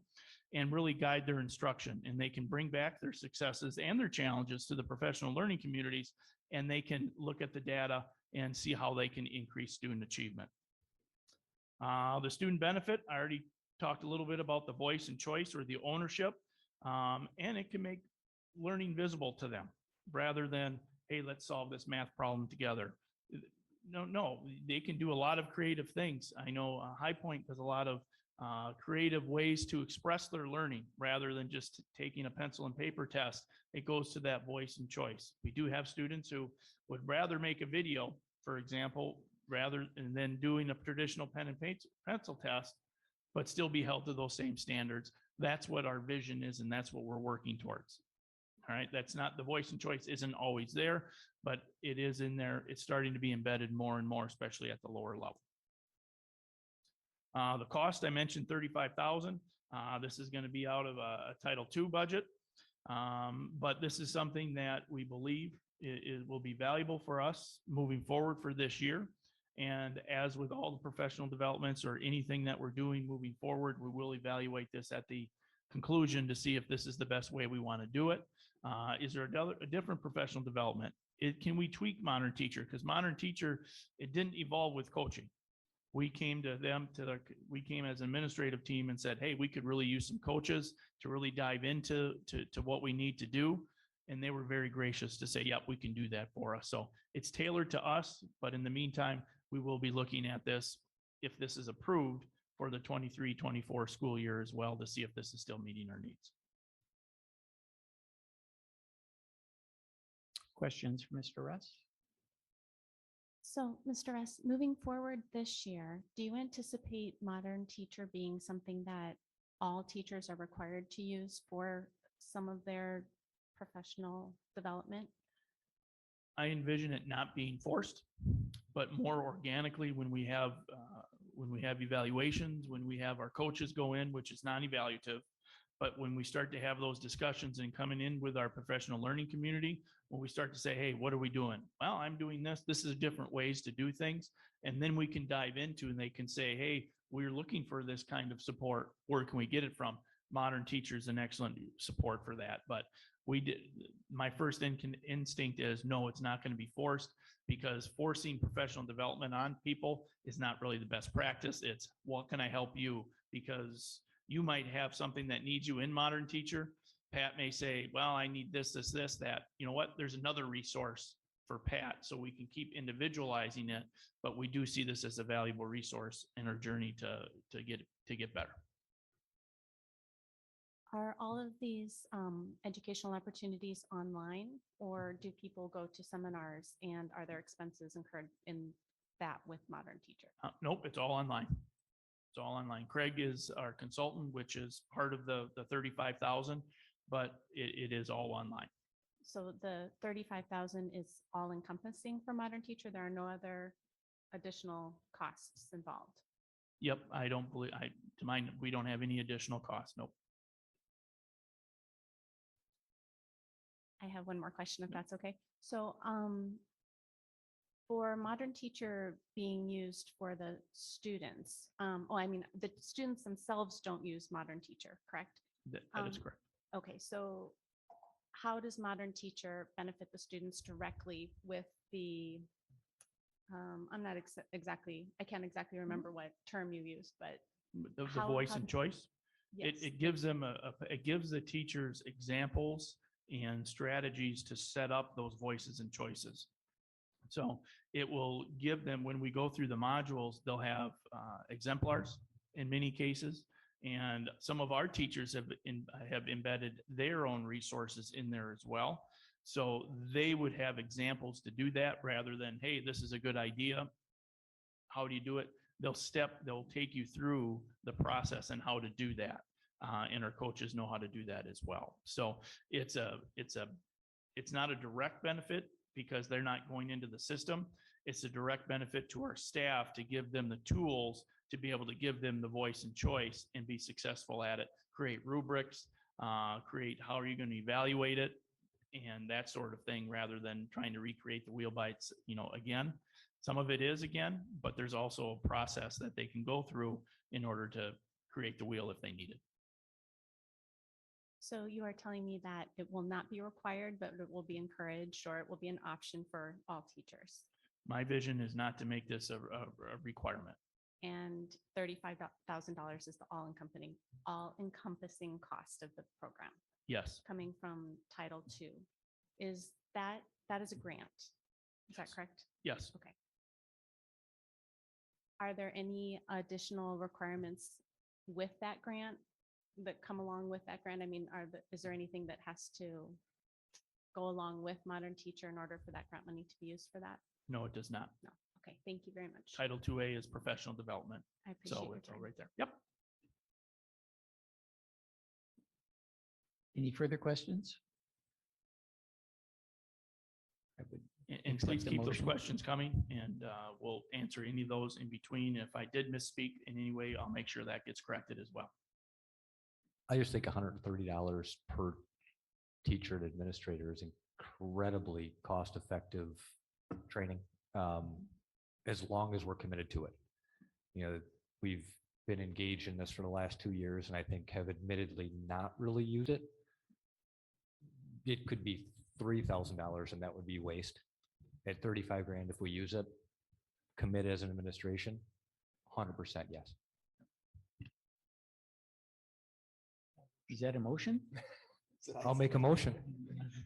and really guide their instruction. And they can bring back their successes and their challenges to the professional learning communities, and they can look at the data and see how they can increase student achievement. The student benefit, I already talked a little bit about the voice and choice, or the ownership, and it can make learning visible to them rather than, hey, let's solve this math problem together. No, they can do a lot of creative things. I know High Point does a lot of creative ways to express their learning rather than just taking a pencil and paper test. It goes to that voice and choice. We do have students who would rather make a video, for example, than doing a traditional pen and pencil test, but still be held to those same standards. That's what our vision is, and that's what we're working towards. All right, that's not, the voice and choice isn't always there, but it is in there. It's starting to be embedded more and more, especially at the lower level. The cost, I mentioned 35,000. This is going to be out of a Title II budget, but this is something that we believe it will be valuable for us moving forward for this year. And as with all the professional developments or anything that we're doing moving forward, we will evaluate this at the conclusion to see if this is the best way we want to do it. Is there a different professional development? Can we tweak Modern Teacher? Because Modern Teacher, it didn't evolve with coaching. We came to them, we came as an administrative team and said, hey, we could really use some coaches to really dive into what we need to do. And they were very gracious to say, yep, we can do that for us. So it's tailored to us, but in the meantime, we will be looking at this, if this is approved, for the 23-24 school year as well, to see if this is still meeting our needs. Questions for Mr. Russ? So, Mr. S, moving forward this year, do you anticipate modern teacher being something that all teachers are required to use for some of their professional development? I envision it not being forced, but more organically when we have evaluations, when we have our coaches go in, which is non-evaluative. But when we start to have those discussions and coming in with our professional learning community, when we start to say, hey, what are we doing? Well, I'm doing this. This is different ways to do things. And then we can dive into and they can say, hey, we're looking for this kind of support. Where can we get it from? Modern teachers and excellent support for that. But my first instinct is no, it's not going to be forced, because forcing professional development on people is not really the best practice. It's what can I help you? Because you might have something that needs you in modern teacher. Pat may say, well, I need this, that. You know what? There's another resource for Pat, so we can keep individualizing it. But we do see this as a valuable resource in our journey to get better. Are all of these educational opportunities online, or do people go to seminars, and are there expenses incurred in that with modern teacher? Nope, it's all online. It's all online. Craig is our consultant, which is part of the 35,000, but it is all online. So the 35,000 is all encompassing for modern teacher. There are no other additional costs involved. Yep, I don't believe, to mine, we don't have any additional costs. Nope. I have one more question, if that's okay. So for modern teacher being used for the students, the students themselves don't use modern teacher, correct? That is correct. Okay, so how does modern teacher benefit the students directly with the, I'm not exactly, I can't exactly remember what term you used, but The how- voice how and do- choice. yes. It gives them it gives the teachers examples and strategies to set up those voices and choices. So it will give them, when we go through the modules, they'll have exemplars in many cases. And some of our teachers have embedded their own resources in there as well. So they would have examples to do that rather than, hey, this is a good idea. How do you do it? They'll take you through the process and how to do that. And our coaches know how to do that as well. So it's not a direct benefit because they're not going into the system. It's a direct benefit to our staff to give them the tools to be able to give them the voice and choice and be successful at it. Create rubrics, create how are you going to evaluate it, and that sort of thing, rather than trying to recreate the wheel by again. Some of it is again, but there's also a process that they can go through in order to create the wheel if they need it. So you are telling me that it will not be required, but it will be encouraged, or it will be an option for all teachers. My vision is not to make this a requirement. And $35,000 is the all-encompassing cost of the program Yes, coming from Title II. Is that is a grant? Is that correct? yes. Okay. Are there any additional requirements with that grant that come along with that grant? I mean, is there anything that has to go along with modern teacher in order for that grant money to be used for that? No, it does not. No. Okay, thank you very much. Title II-A is professional development. I appreciate So your it's all time. right there. Yep. Any further questions? I would And Accept please the keep those motion. questions coming, and we'll answer any of those in between. If I did misspeak in any way, I'll make sure that gets corrected as well. I just think $130 per teacher and administrator is incredibly cost-effective training, as long as we're committed to it. We've been engaged in this for the last 2 years, and I think have admittedly not really used it. It could be $3,000, and that would be waste. At 35 grand, if we use it, commit as an administration, 100% yes. Is that a motion? I'll make a motion.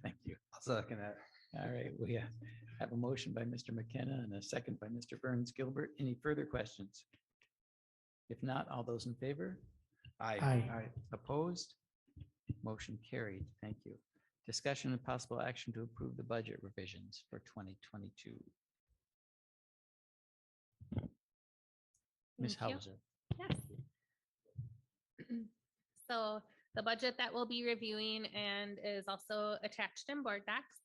Thank you. I'll second that. All right, we have a motion by Mr. McKenna and a second by Mr. Burns Gilbert. Any further questions? If not, all those in favor? Aye. Opposed? Motion carried. Thank you. Discussion and possible action to approve the budget revisions for 2022. Ms. Thank you. Hauser. Yes. So the budget that we'll be reviewing and is also attached in board docs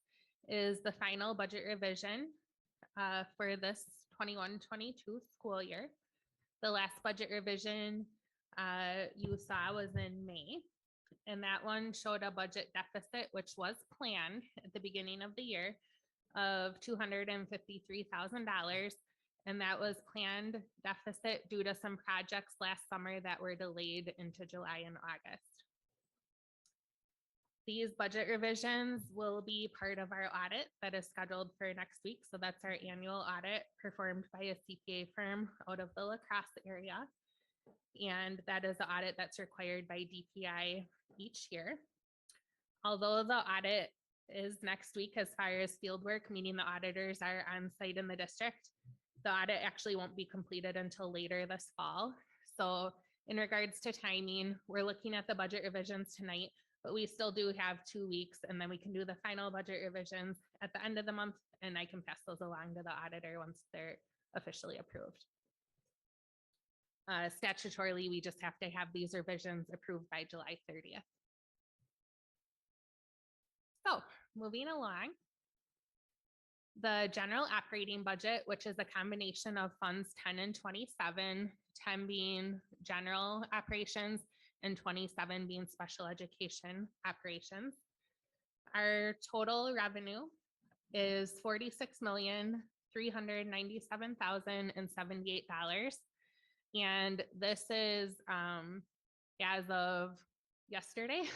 is the final budget revision for this 21-22 school year. The last budget revision you saw was in May, and that one showed a budget deficit, which was planned at the beginning of the year, of $253,000. And that was planned deficit due to some projects last summer that were delayed into July and August. These budget revisions will be part of our audit that is scheduled for next week. So that's our annual audit performed by a CPA firm out of the La Crosse area. And that is the audit that's required by DPI each year. Although the audit is next week as far as field work, meaning the auditors are on site in the district, the audit actually won't be completed until later this fall. So in regards to timing, we're looking at the budget revisions tonight, but we still do have 2 weeks, and then we can do the final budget revisions at the end of the month, and I can pass those along to the auditor once they're officially approved. Statutorily, we just have to have these revisions approved by July 30th. So moving along, the general operating budget, which is a combination of funds 10 and 27, 10 being general operations and 27 being special education operations. Our total revenue is $46,397,078. And this is as of yesterday.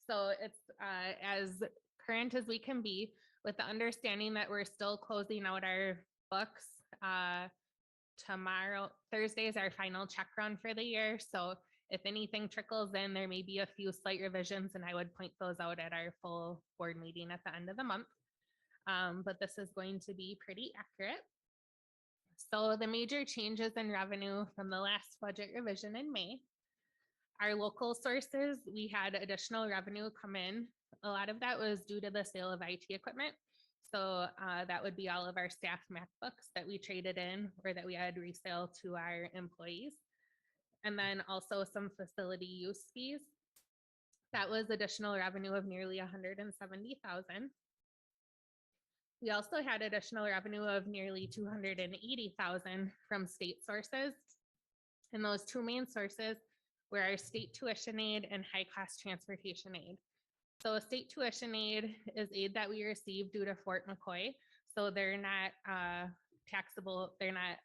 So it's as current as we can be, with the understanding that we're still closing out our books. Tomorrow, Thursday is our final check run for the year. So if anything trickles in, there may be a few slight revisions, and I would point those out at our full board meeting at the end of the month. But this is going to be pretty accurate. So the major changes in revenue from the last budget revision in May, our local sources, we had additional revenue come in. A lot of that was due to the sale of IT equipment. So that would be all of our staff MacBooks that we traded in or that we had resale to our employees. And then also some facility use fees. That was additional revenue of nearly $170,000. We also had additional revenue of nearly $280,000 from state sources. And those two main sources were our state tuition aid and high cost transportation aid. So state tuition aid is aid that we receive due to Fort McCoy. So they're not taxable. They're not,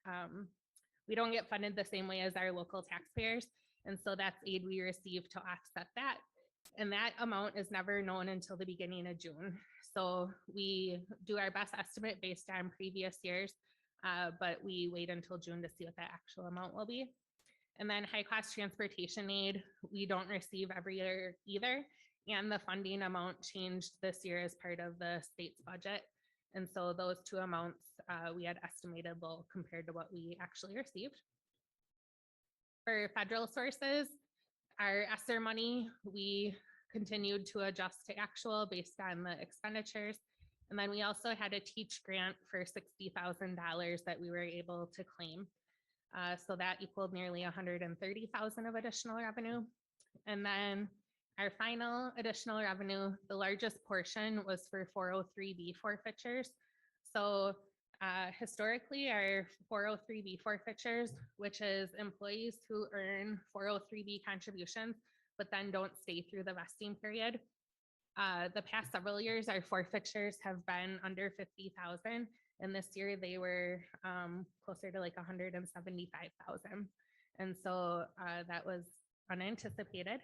we don't get funded the same way as our local taxpayers. And so that's aid we receive to offset that. And that amount is never known until the beginning of June. So we do our best estimate based on previous years, but we wait until June to see what the actual amount will be. And then high cost transportation aid, we don't receive every year either. And the funding amount changed this year as part of the state's budget. And so those two amounts we had estimated low compared to what we actually received. For federal sources, our ESSER money, we continued to adjust to actual based on the expenditures. And then we also had a TEACH grant for $60,000 that we were able to claim. So that equaled nearly $130,000 of additional revenue. And then our final additional revenue, the largest portion was for 403B forfeitures. So historically, our 403B forfeitures, which is employees who earn 403B contributions, but then don't stay through the vesting period. The past several years, our forfeitures have been under 50,000. And this year they were closer to like 175,000. And so that was unanticipated.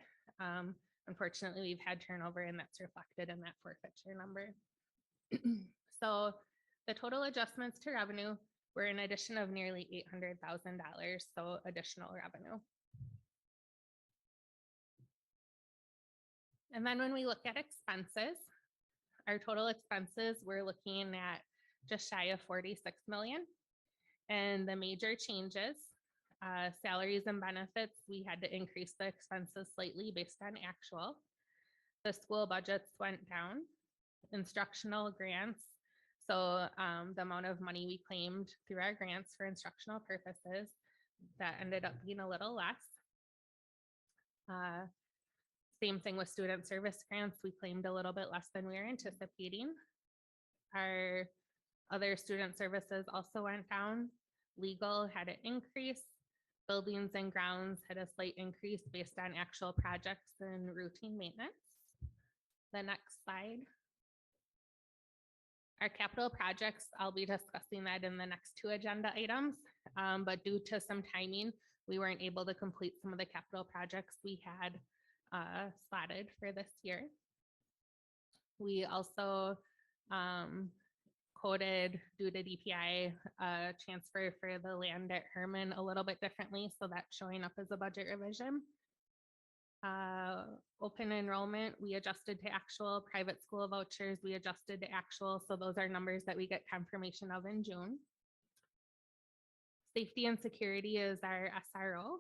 Unfortunately, we've had turnover and that's reflected in that forfeiture number. So the total adjustments to revenue were an addition of nearly $800,000, so additional revenue. And then when we look at expenses, our total expenses, we're looking at just shy of 46 million. And the major changes, salaries and benefits, we had to increase the expenses slightly based on actual. The school budgets went down. Instructional grants, so the amount of money we claimed through our grants for instructional purposes that ended up being a little less. Same thing with student service grants. We claimed a little bit less than we were anticipating. Our other student services also went down. Legal had an increase. Buildings and grounds had a slight increase based on actual projects and routine maintenance. The next slide. Our capital projects, I'll be discussing that in the next two agenda items, but due to some timing, we weren't able to complete some of the capital projects we had slotted for this year. We also coded due to DPI transfer for the land at Herman a little bit differently, so that's showing up as a budget revision. Open enrollment, we adjusted to actual. Private school vouchers, we adjusted to actual, so those are numbers that we get confirmation of in June. Safety and security is our SRO.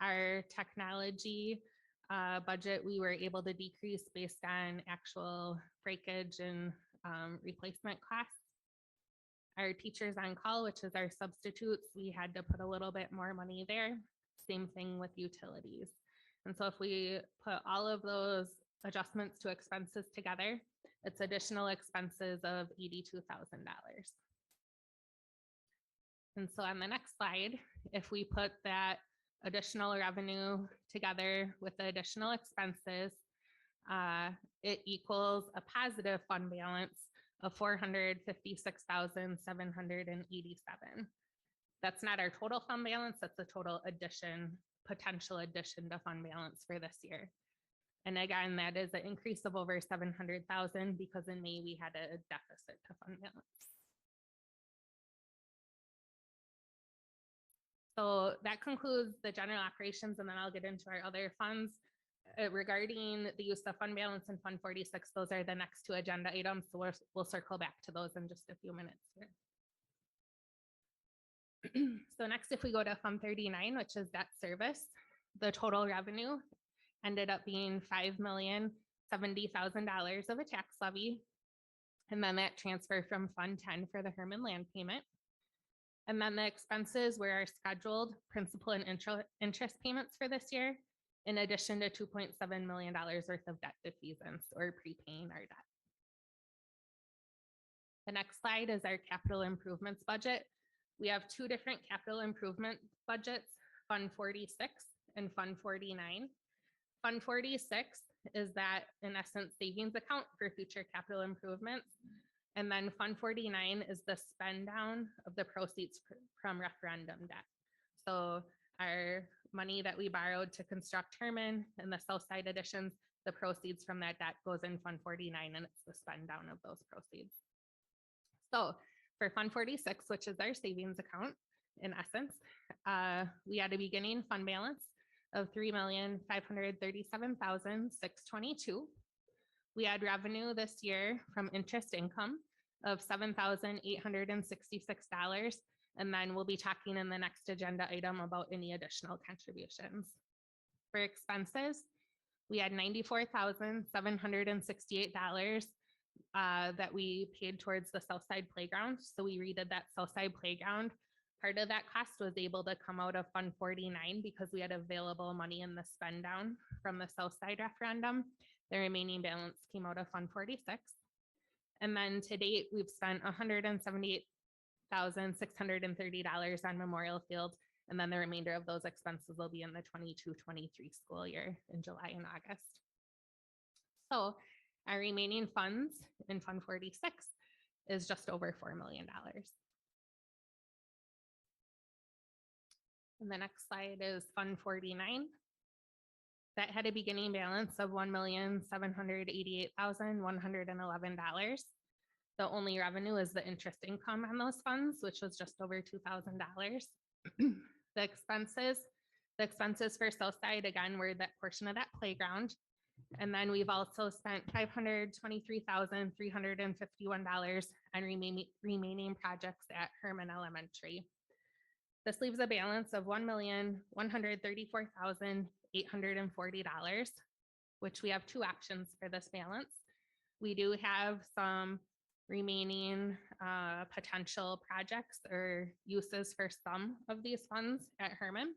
Our technology budget, we were able to decrease based on actual breakage and replacement costs. Our teachers on call, which is our substitutes, we had to put a little bit more money there. Same thing with utilities. And so if we put all of those adjustments to expenses together, it's additional expenses of $82,000. And so on the next slide, if we put that additional revenue together with the additional expenses, it equals a positive fund balance of $456,787. That's not our total fund balance, that's the total addition, potential addition to fund balance for this year. And again, that is an increase of over 700,000 because in May we had a deficit to fund balance. So that concludes the general operations, and then I'll get into our other funds. Regarding the use of fund balance and Fund 46, those are the next two agenda items. So we'll circle back to those in just a few minutes here. So next, if we go to Fund 39, which is debt service, the total revenue ended up being $5,070,000 of a tax levy. And then that transfer from Fund 10 for the Herman land payment. And then the expenses were our scheduled principal and interest payments for this year, in addition to $2.7 million worth of debt defeasance or prepaying our debt. The next slide is our capital improvements budget. We have two different capital improvement budgets, Fund 46 and Fund 49. Fund 46 is that, in essence, savings account for future capital improvements. And then Fund 49 is the spend down of the proceeds from referendum debt. So our money that we borrowed to construct Herman and the South Side additions, the proceeds from that debt goes in Fund 49, and it's the spend down of those proceeds. So for Fund 46, which is our savings account, in essence, we had a beginning fund balance of $3,537,622. We had revenue this year from interest income of $7,866. And then we'll be talking in the next agenda item about any additional contributions. For expenses, we had $94,768 that we paid towards the Southside Playground. So we redid that Southside Playground. Part of that cost was able to come out of Fund 49 because we had available money in the spend down from the Southside referendum. The remaining balance came out of Fund 46. And then to date, we've spent $178,630 on Memorial Field. And then the remainder of those expenses will be in the 22-23 school year in July and August. So our remaining funds in Fund 46 is just over $4 million. And the next slide is Fund 49. That had a beginning balance of $1,788,111. The only revenue is the interest income on those funds, which was just over $2,000. The expenses for Southside, again, were that portion of that playground. And then we've also spent $523,351 on remaining projects at Herman Elementary. This leaves a balance of $1,134,840, which we have two options for this balance. We do have some remaining potential projects or uses for some of these funds at Herman,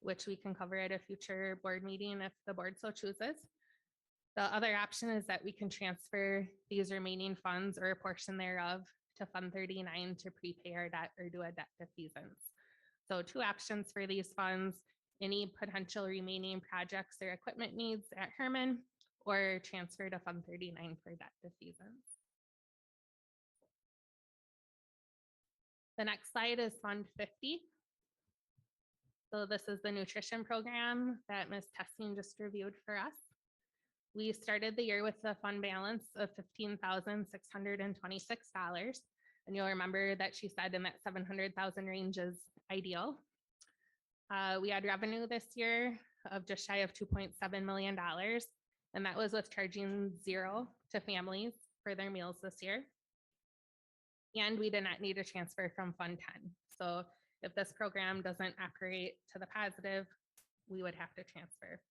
which we can cover at a future board meeting if the board so chooses. The other option is that we can transfer these remaining funds or a portion thereof to Fund 39 to prepay our debt or do a debt defeasance. So 2 options for these funds: any potential remaining projects or equipment needs at Herman, or transfer to Fund 39 for debt defeasance. The next slide is Fund 50. So this is the nutrition program that Ms. Testing just reviewed for us. We started the year with a fund balance of $15,626. And you'll remember that she said in that 700,000 range is ideal. We had revenue this year of just shy of $2.7 million. And that was with charging 0 to families for their meals this year. And we did not need a transfer from Fund 10. So if this program doesn't operate to the positive, we would have to transfer.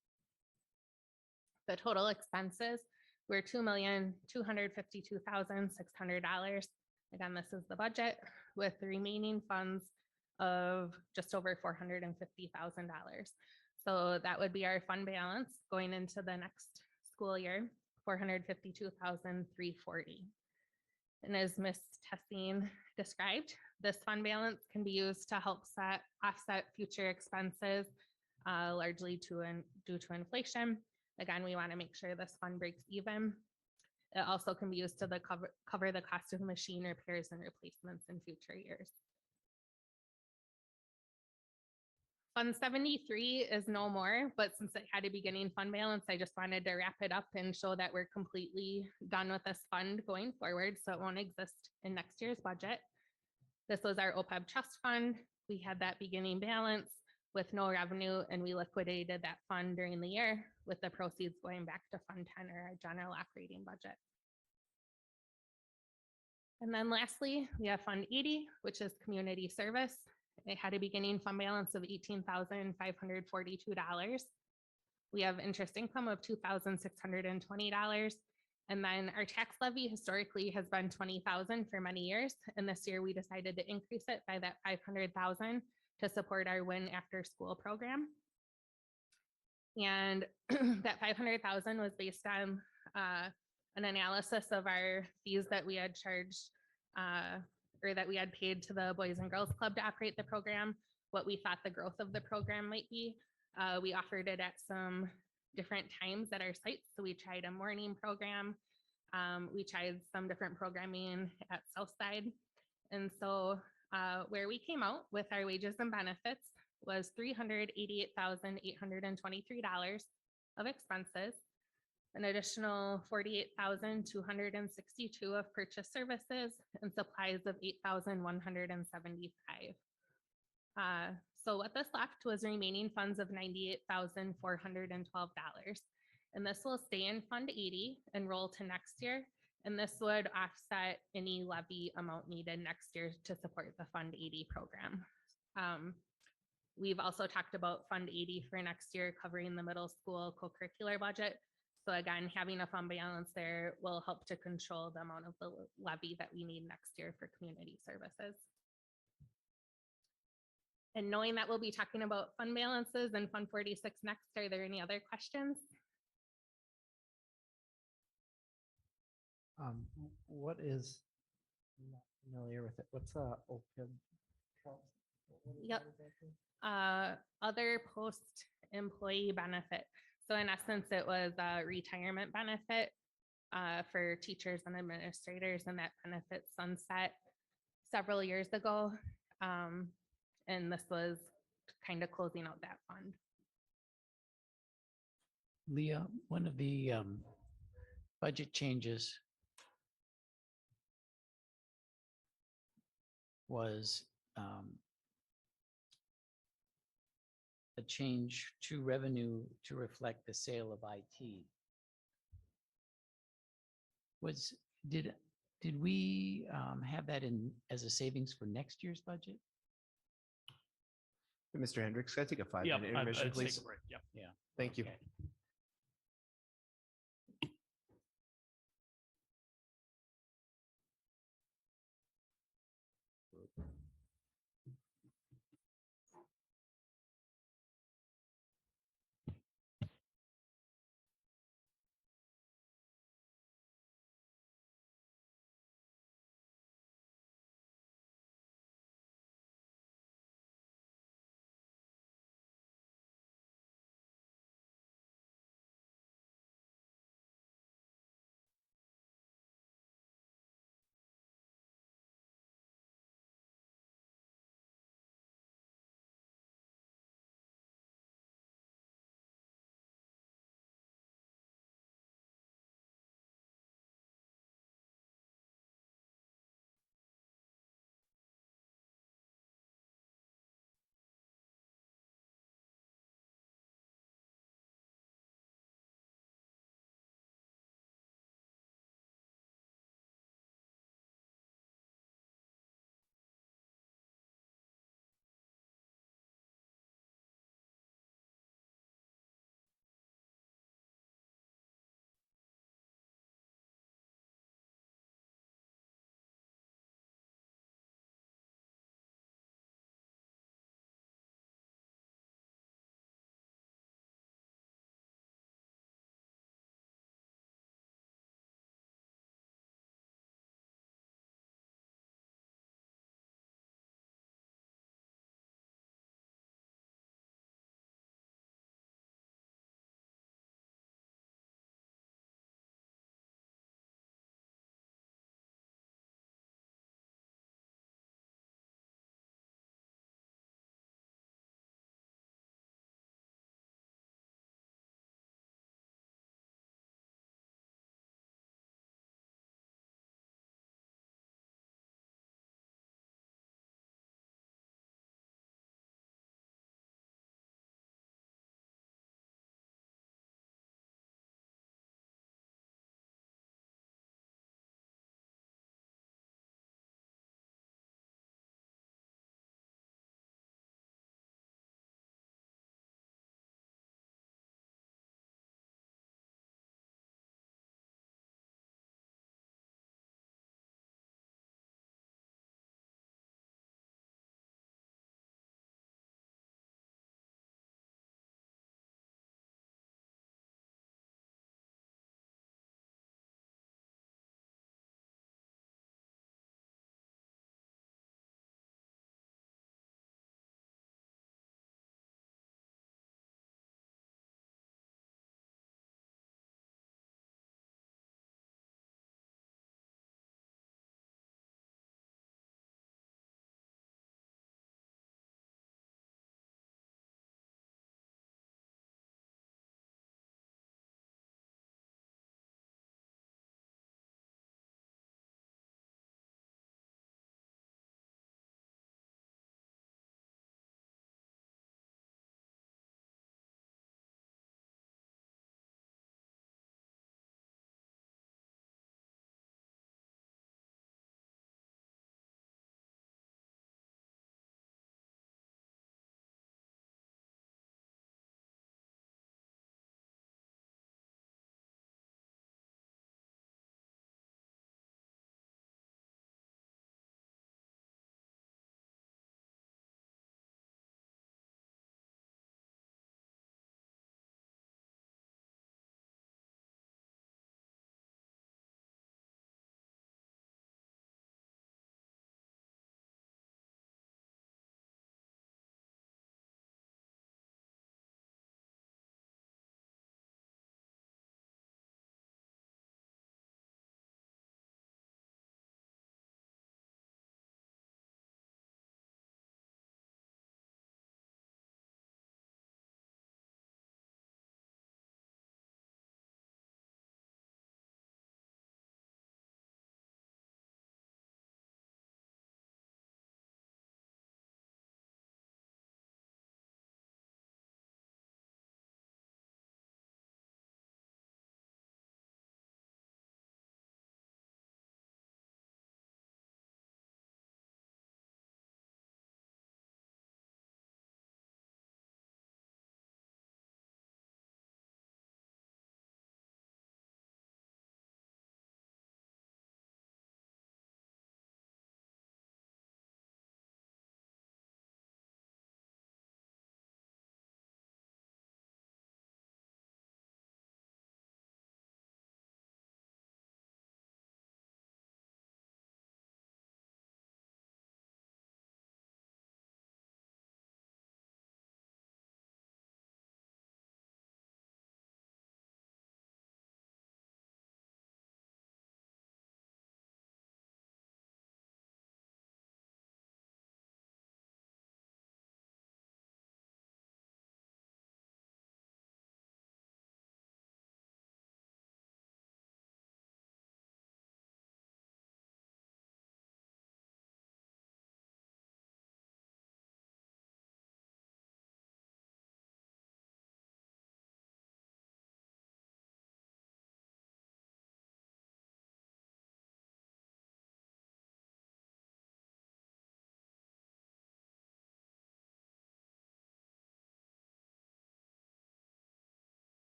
The total expenses were $2,252,600. Again, this is the budget with the remaining funds of just over $450,000. So that would be our fund balance going into the next school year, $452,340. And as Ms. Tessine described, this fund balance can be used to help offset future expenses, largely due to inflation. Again, we want to make sure this fund breaks even. It also can be used to cover the cost of machine repairs and replacements in future years. Fund 73 is no more, but since it had a beginning fund balance, I just wanted to wrap it up and show that we're completely done with this fund going forward, so it won't exist in next year's budget. This was our OPEB trust fund. We had that beginning balance with no revenue, and we liquidated that fund during the year with the proceeds going back to Fund 10 or our general operating budget. And then lastly, we have Fund 80, which is community service. It had a beginning fund balance of $18,542. We have interest income of $2,620. And then our tax levy historically has been $20,000 for many years. And this year we decided to increase it by that $500,000 to support our WIN after school program. And that $500,000 was based on an analysis of our fees that we had charged or that we had paid to the Boys and Girls Club to operate the program, what we thought the growth of the program might be. We offered it at some different times at our sites. So we tried a morning program. We tried some different programming at Southside. And so where we came out with our wages and benefits was $388,823 of expenses, an additional $48,262 of purchase services, and supplies of $8,175. So what this left was remaining funds of $98,412. And this will stay in Fund 80 and roll to next year. And this would offset any levy amount needed next year to support the Fund 80 program. We've also talked about Fund 80 for next year covering the middle school co-curricular budget. So again, having a fund balance there will help to control the amount of the levy that we need next year for community services. And knowing that we'll be talking about fund balances and Fund 46 next, are there any other questions? What is, I'm not familiar with it. What's OPEB? Yep. Other post-employee benefit. So in essence, it was a retirement benefit for teachers and administrators, and that benefit sunset several years ago. And this was kind of closing out that fund. Leah, one of the budget changes was a change to revenue to reflect the sale of IT. Did we have that in as a savings for next year's budget? Mr. Hendricks, can I take a 5-minute Yeah, intermission, let's take please? a break. Yep. Yeah. Thank you. Okay.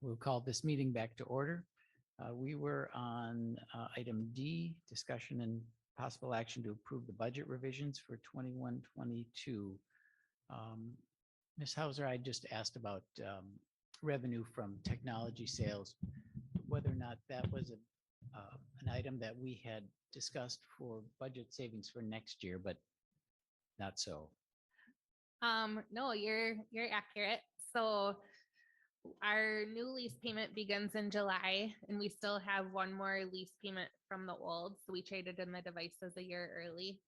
We'll call this meeting back to order. We were on item D, discussion and possible action to approve the budget revisions for 21-22. Ms. Hauser, I just asked about revenue from technology sales, whether or not that was an item that we had discussed for budget savings for next year, but not so. No, you're accurate. So our new lease payment begins in July, and we still have one more lease payment from the old. So we traded in the devices a year early.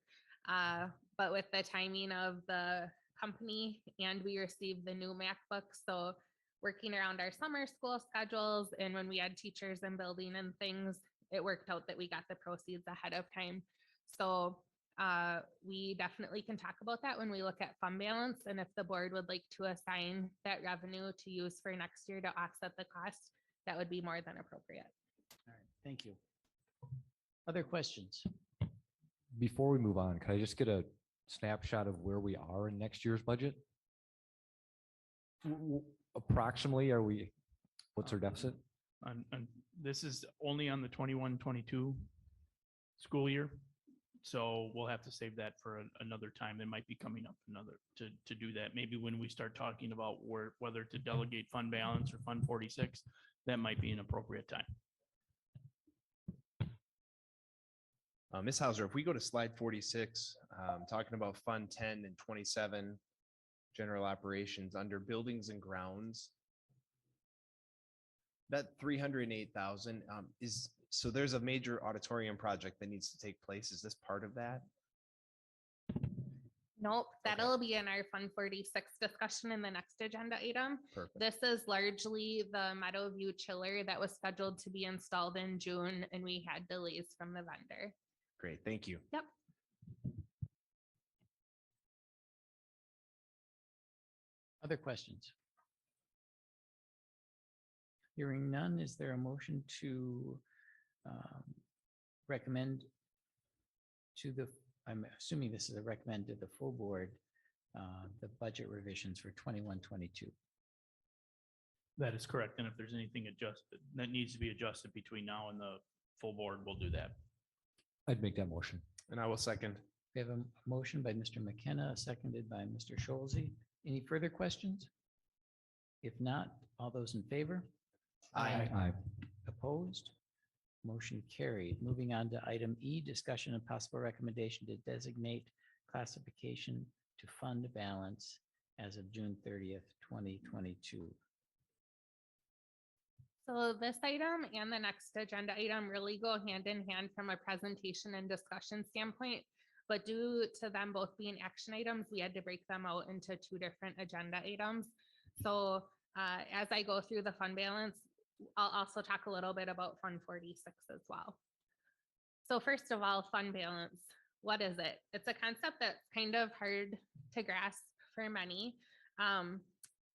But with the timing of the company, and we received the new MacBook, so working around our summer school schedules, and when we had teachers in building and things, it worked out that we got the proceeds ahead of time. So we definitely can talk about that when we look at fund balance, and if the board would like to assign that revenue to use for next year to offset the cost, that would be more than appropriate. All right, thank you. Other questions? Before we move on, can I just get a snapshot of where we are in next year's budget? Approximately, what's our deficit? And this is only on the 21-22 school year. So we'll have to save that for another time. That might be coming up to do that. Maybe when we start talking about whether to delegate fund balance or fund 46, that might be an appropriate time. Ms. Hauser, if we go to slide 46, talking about Fund 10 and 27, general operations under buildings and grounds, that 308,000 so there's a major auditorium project that needs to take place. Is this part of that? Nope, that'll be in our Fund 46 discussion in the next agenda item. Perfect. This is largely the Meadowview chiller that was scheduled to be installed in June, and we had delays from the vendor. Great, thank you. Yep. Other questions? Hearing none, is there a motion to recommend to the, I'm assuming this is a recommend to the full board, the budget revisions for 21-22? That is correct. And if there's anything adjusted that needs to be adjusted between now and the full board, we'll do that. I'd make that motion. And I will second. We have a motion by Mr. McKenna, seconded by Mr. Scholze. Any further questions? If not, all those in favor? Aye. Opposed? Motion carried. Moving on to item E, discussion and possible recommendation to designate classification to fund balance as of June 30th, 2022. So this item and the next agenda item really go hand in hand from a presentation and discussion standpoint, but due to them both being action items, we had to break them out into two different agenda items. So as I go through the fund balance, I'll also talk a little bit about Fund 46 as well. So first of all, fund balance, what is it? It's a concept that's kind of hard to grasp for many.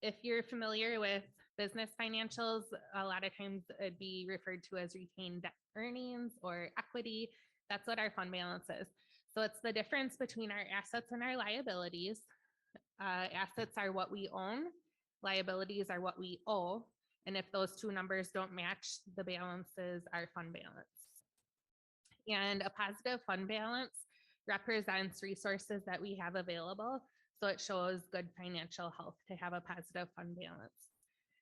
If you're familiar with business financials, a lot of times it'd be referred to as retained earnings or equity. That's what our fund balance is. So it's the difference between our assets and our liabilities. Assets are what we own, liabilities are what we owe. And if those two numbers don't match, the balance is our fund balance. And a positive fund balance represents resources that we have available. So it shows good financial health to have a positive fund balance.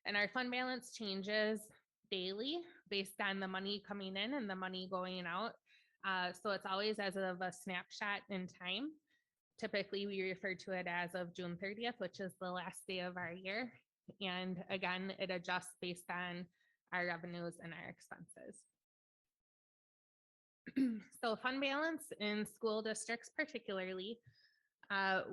And our fund balance changes daily based on the money coming in and the money going out. So it's always as of a snapshot in time. Typically, we refer to it as of June 30th, which is the last day of our year. And again, it adjusts based on our revenues and our expenses. So fund balance in school districts particularly,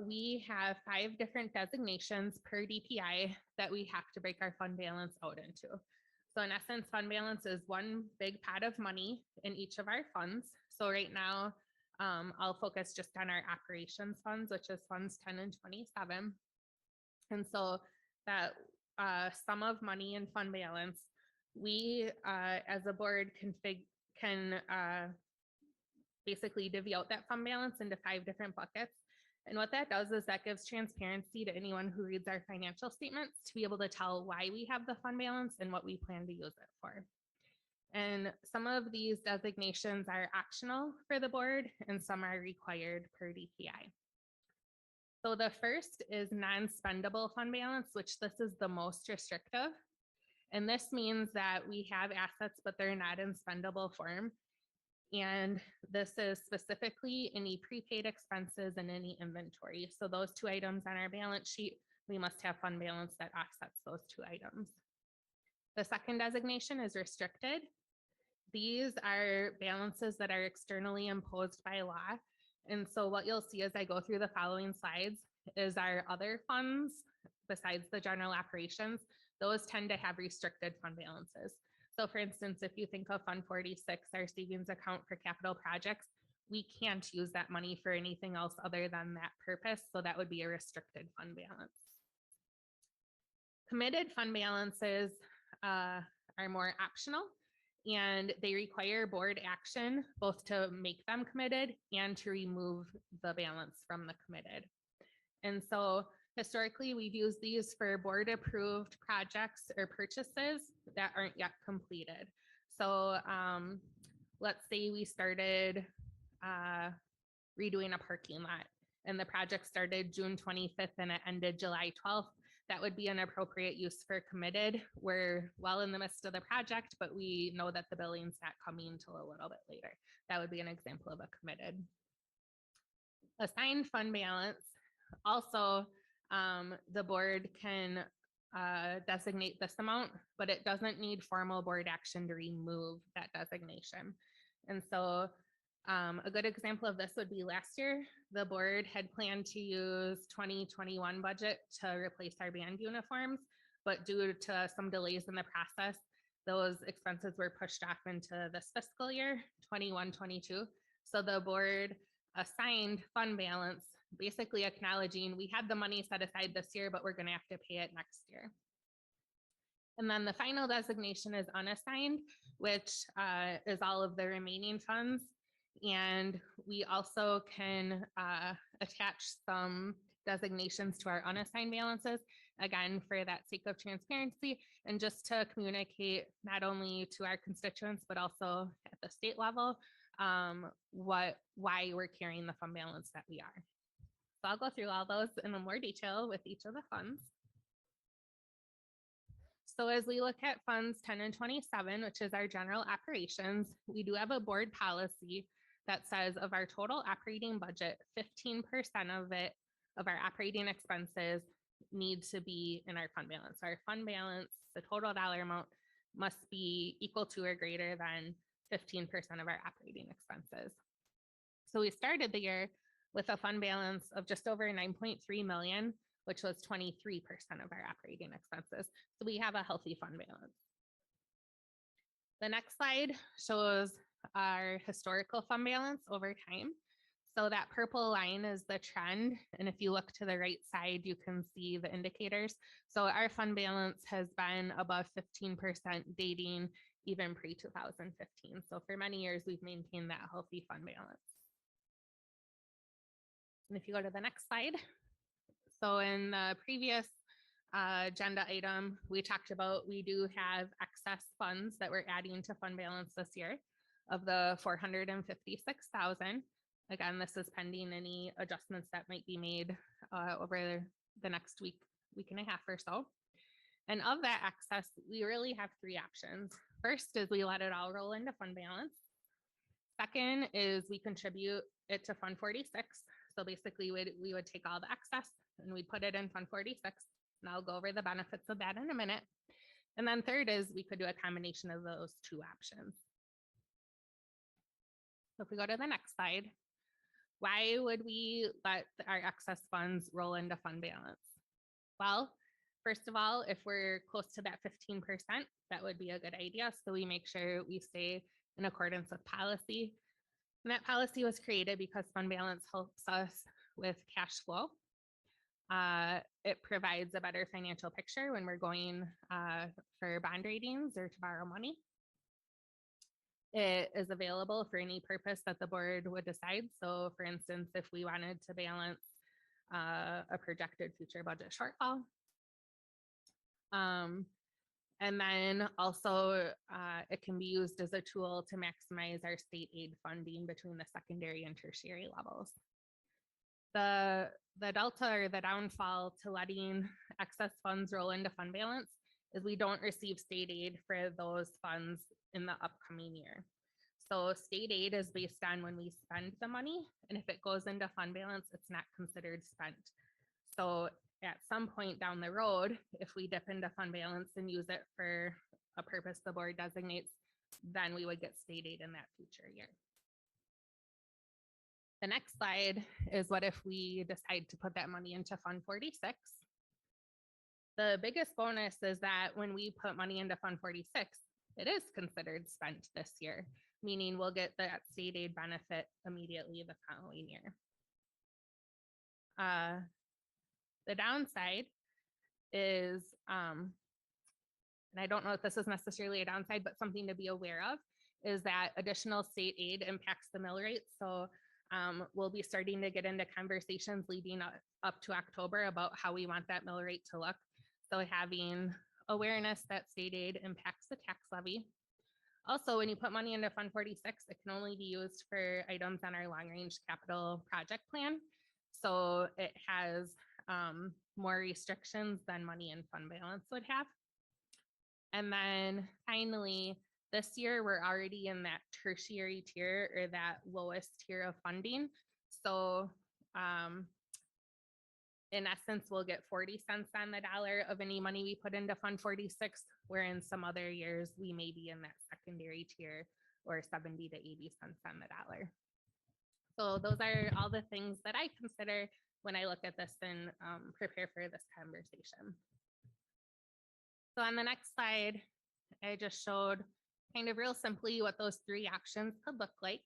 we have 5 different designations per DPI that we have to break our fund balance out into. So in essence, fund balance is one big pot of money in each of our funds. So right now, I'll focus just on our operations funds, which is funds 10 and 27. And so that sum of money in fund balance, we as a board can basically divvy out that fund balance into 5 different buckets. And what that does is that gives transparency to anyone who reads our financial statements to be able to tell why we have the fund balance and what we plan to use it for. And some of these designations are optional for the board and some are required per DPI. So the first is non-spendable fund balance, which this is the most restrictive. And this means that we have assets, but they're not in spendable form. And this is specifically any prepaid expenses and any inventory. So those two items on our balance sheet, we must have fund balance that offsets those two items. The second designation is restricted. These are balances that are externally imposed by law. And so what you'll see as I go through the following slides is our other funds besides the general operations, those tend to have restricted fund balances. So for instance, if you think of Fund 46, our savings account for capital projects, we can't use that money for anything else other than that purpose. So that would be a restricted fund balance. Committed fund balances are more optional and they require board action, both to make them committed and to remove the balance from the committed. And so historically, we've used these for board approved projects or purchases that aren't yet completed. So let's say we started redoing a parking lot and the project started June 25th and it ended July 12th. That would be an appropriate use for committed. We're well in the midst of the project, but we know that the billing's not coming until a little bit later. That would be an example of a committed. Assigned fund balance. Also, the board can designate this amount, but it doesn't need formal board action to remove that designation. And so a good example of this would be last year, the board had planned to use 2021 budget to replace our band uniforms, but due to some delays in the process, those expenses were pushed off into this fiscal year, 21-22. So the board assigned fund balance, basically acknowledging we had the money set aside this year, but we're going to have to pay it next year. And then the final designation is unassigned, which is all of the remaining funds. And we also can attach some designations to our unassigned balances, again, for that sake of transparency and just to communicate not only to our constituents, but also at the state level, why we're carrying the fund balance that we are. So I'll go through all those in more detail with each of the funds. So as we look at funds 10 and 27, which is our general operations, we do have a board policy that says of our total operating budget, 15% of it, of our operating expenses need to be in our fund balance. Our fund balance, the total dollar amount must be equal to or greater than 15% of our operating expenses. So we started the year with a fund balance of just over 9.3 million, which was 23% of our operating expenses. So we have a healthy fund balance. The next slide shows our historical fund balance over time. So that purple line is the trend. And if you look to the right side, you can see the indicators. So our fund balance has been above 15% dating even pre-2015. So for many years, we've maintained that healthy fund balance. And if you go to the next slide. So in the previous agenda item, we talked about we do have excess funds that we're adding to fund balance this year of the 456,000. Again, this is pending any adjustments that might be made over the next week and a half or so. And of that excess, we really have three options. First is we let it all roll into fund balance. Second is we contribute it to Fund 46. So basically we would take all the excess and we'd put it in Fund 46. And I'll go over the benefits of that in a minute. And then third is we could do a combination of those two options. So if we go to the next slide, why would we let our excess funds roll into fund balance? Well, first of all, if we're close to that 15%, that would be a good idea. So we make sure we stay in accordance with policy. And that policy was created because fund balance helps us with cash flow. It provides a better financial picture when we're going for bond ratings or to borrow money. It is available for any purpose that the board would decide. So for instance, if we wanted to balance a projected future budget shortfall. And then also it can be used as a tool to maximize our state aid funding between the secondary and tertiary levels. The delta or the downfall to letting excess funds roll into fund balance is we don't receive state aid for those funds in the upcoming year. So state aid is based on when we spend the money, and if it goes into fund balance, it's not considered spent. So at some point down the road, if we dip into fund balance and use it for a purpose the board designates, then we would get state aid in that future year. The next slide is what if we decide to put that money into Fund 46. The biggest bonus is that when we put money into Fund 46, it is considered spent this year, meaning we'll get that state aid benefit immediately the following year. The downside is, and I don't know if this is necessarily a downside, but something to be aware of is that additional state aid impacts the mill rate. So we'll be starting to get into conversations leading up to October about how we want that mill rate to look. So having awareness that state aid impacts the tax levy. Also, when you put money into Fund 46, it can only be used for items on our long range capital project plan. So it has more restrictions than money in fund balance would have. And then finally, this year, we're already in that tertiary tier or that lowest tier of funding. So in essence, we'll get 40 cents on the dollar of any money we put into Fund 46, where in some other years, we may be in that secondary tier or 70 to 80 cents on the dollar. So those are all the things that I consider when I look at this and prepare for this conversation. So on the next slide, I just showed kind of real simply what those three options could look like.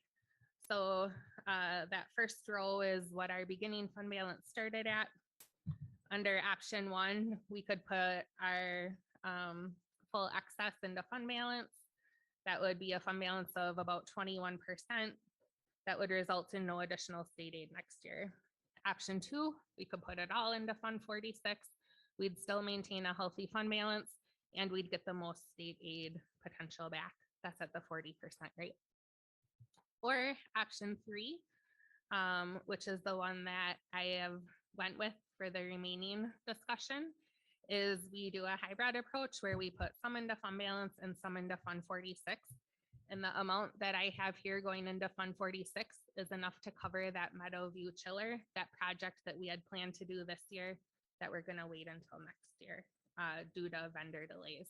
So that first row is what our beginning fund balance started at. Under option one, we could put our full excess into fund balance. That would be a fund balance of about 21%. That would result in no additional state aid next year. Option two, we could put it all into Fund 46. We'd still maintain a healthy fund balance and we'd get the most state aid potential back. That's at the 40% rate. Or option three, which is the one that I have went with for the remaining discussion, is we do a hybrid approach where we put some into fund balance and some into Fund 46. And the amount that I have here going into Fund 46 is enough to cover that Meadowview chiller, that project that we had planned to do this year that we're going to wait until next year due to vendor delays.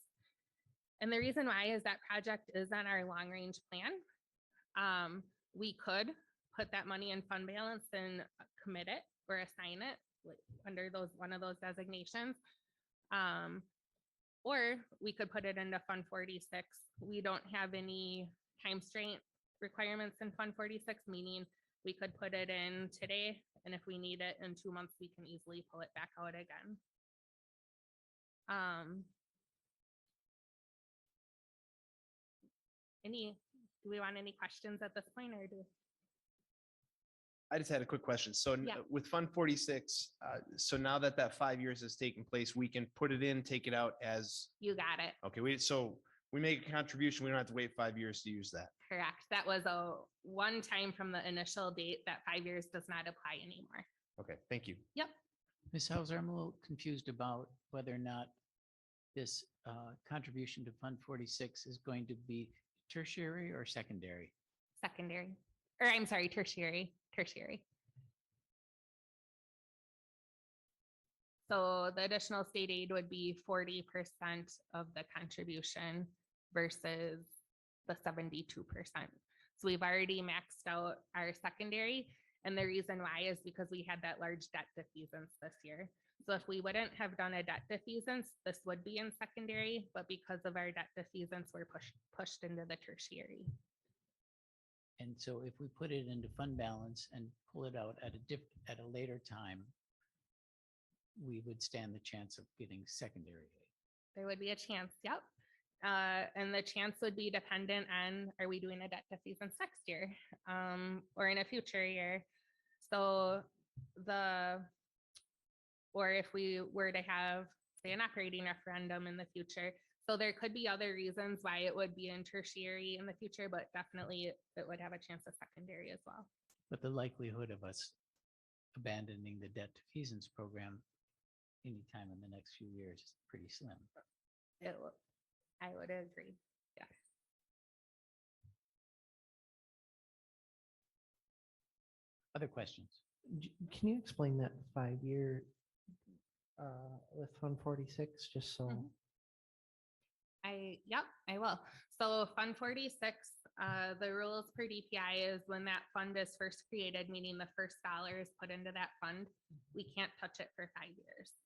And the reason why is that project is on our long range plan. We could put that money in fund balance and commit it or assign it under one of those designations. Or we could put it into Fund 46. We don't have any time constraint requirements in Fund 46, meaning we could put it in today, and if we need it in 2 months, we can easily pull it back out again. Do we want any questions at this point, or do? I just had a quick question. So Yeah. with Fund 46, so now that that 5 years has taken place, we can put it in, take it out as, You got it. okay, so we make a contribution, we don't have to wait 5 years to use that. Correct. That was a one time from the initial date. That 5 years does not apply anymore. Okay, thank you. Yep. Ms. Hauser, I'm a little confused about whether or not this contribution to Fund 46 is going to be tertiary or secondary. Secondary, or I'm sorry, tertiary. So the additional state aid would be 40% of the contribution versus the 72%. So we've already maxed out our secondary. And the reason why is because we had that large debt defeasance this year. So if we wouldn't have done a debt defeasance, this would be in secondary, but because of our debt defeasance, we're pushed into the tertiary. And so if we put it into fund balance and pull it out at a later time, we would stand the chance of getting secondary aid. There would be a chance, yep. And the chance would be dependent on, are we doing a debt defeasance next year or in a future year? So the or if we were to have, say, an operating referendum in the future. So there could be other reasons why it would be in tertiary in the future, but definitely it would have a chance of secondary as well. But the likelihood of us abandoning the debt defeasance program anytime in the next few years is pretty slim. I would agree. Yes. Other questions? Can you explain that 5-year with Fund 46, just so? Mhm. Yep, I will. So Fund 46, the rules per DPI is when that fund is first created, meaning the first dollar is put into that fund, we can't touch it for 5 years.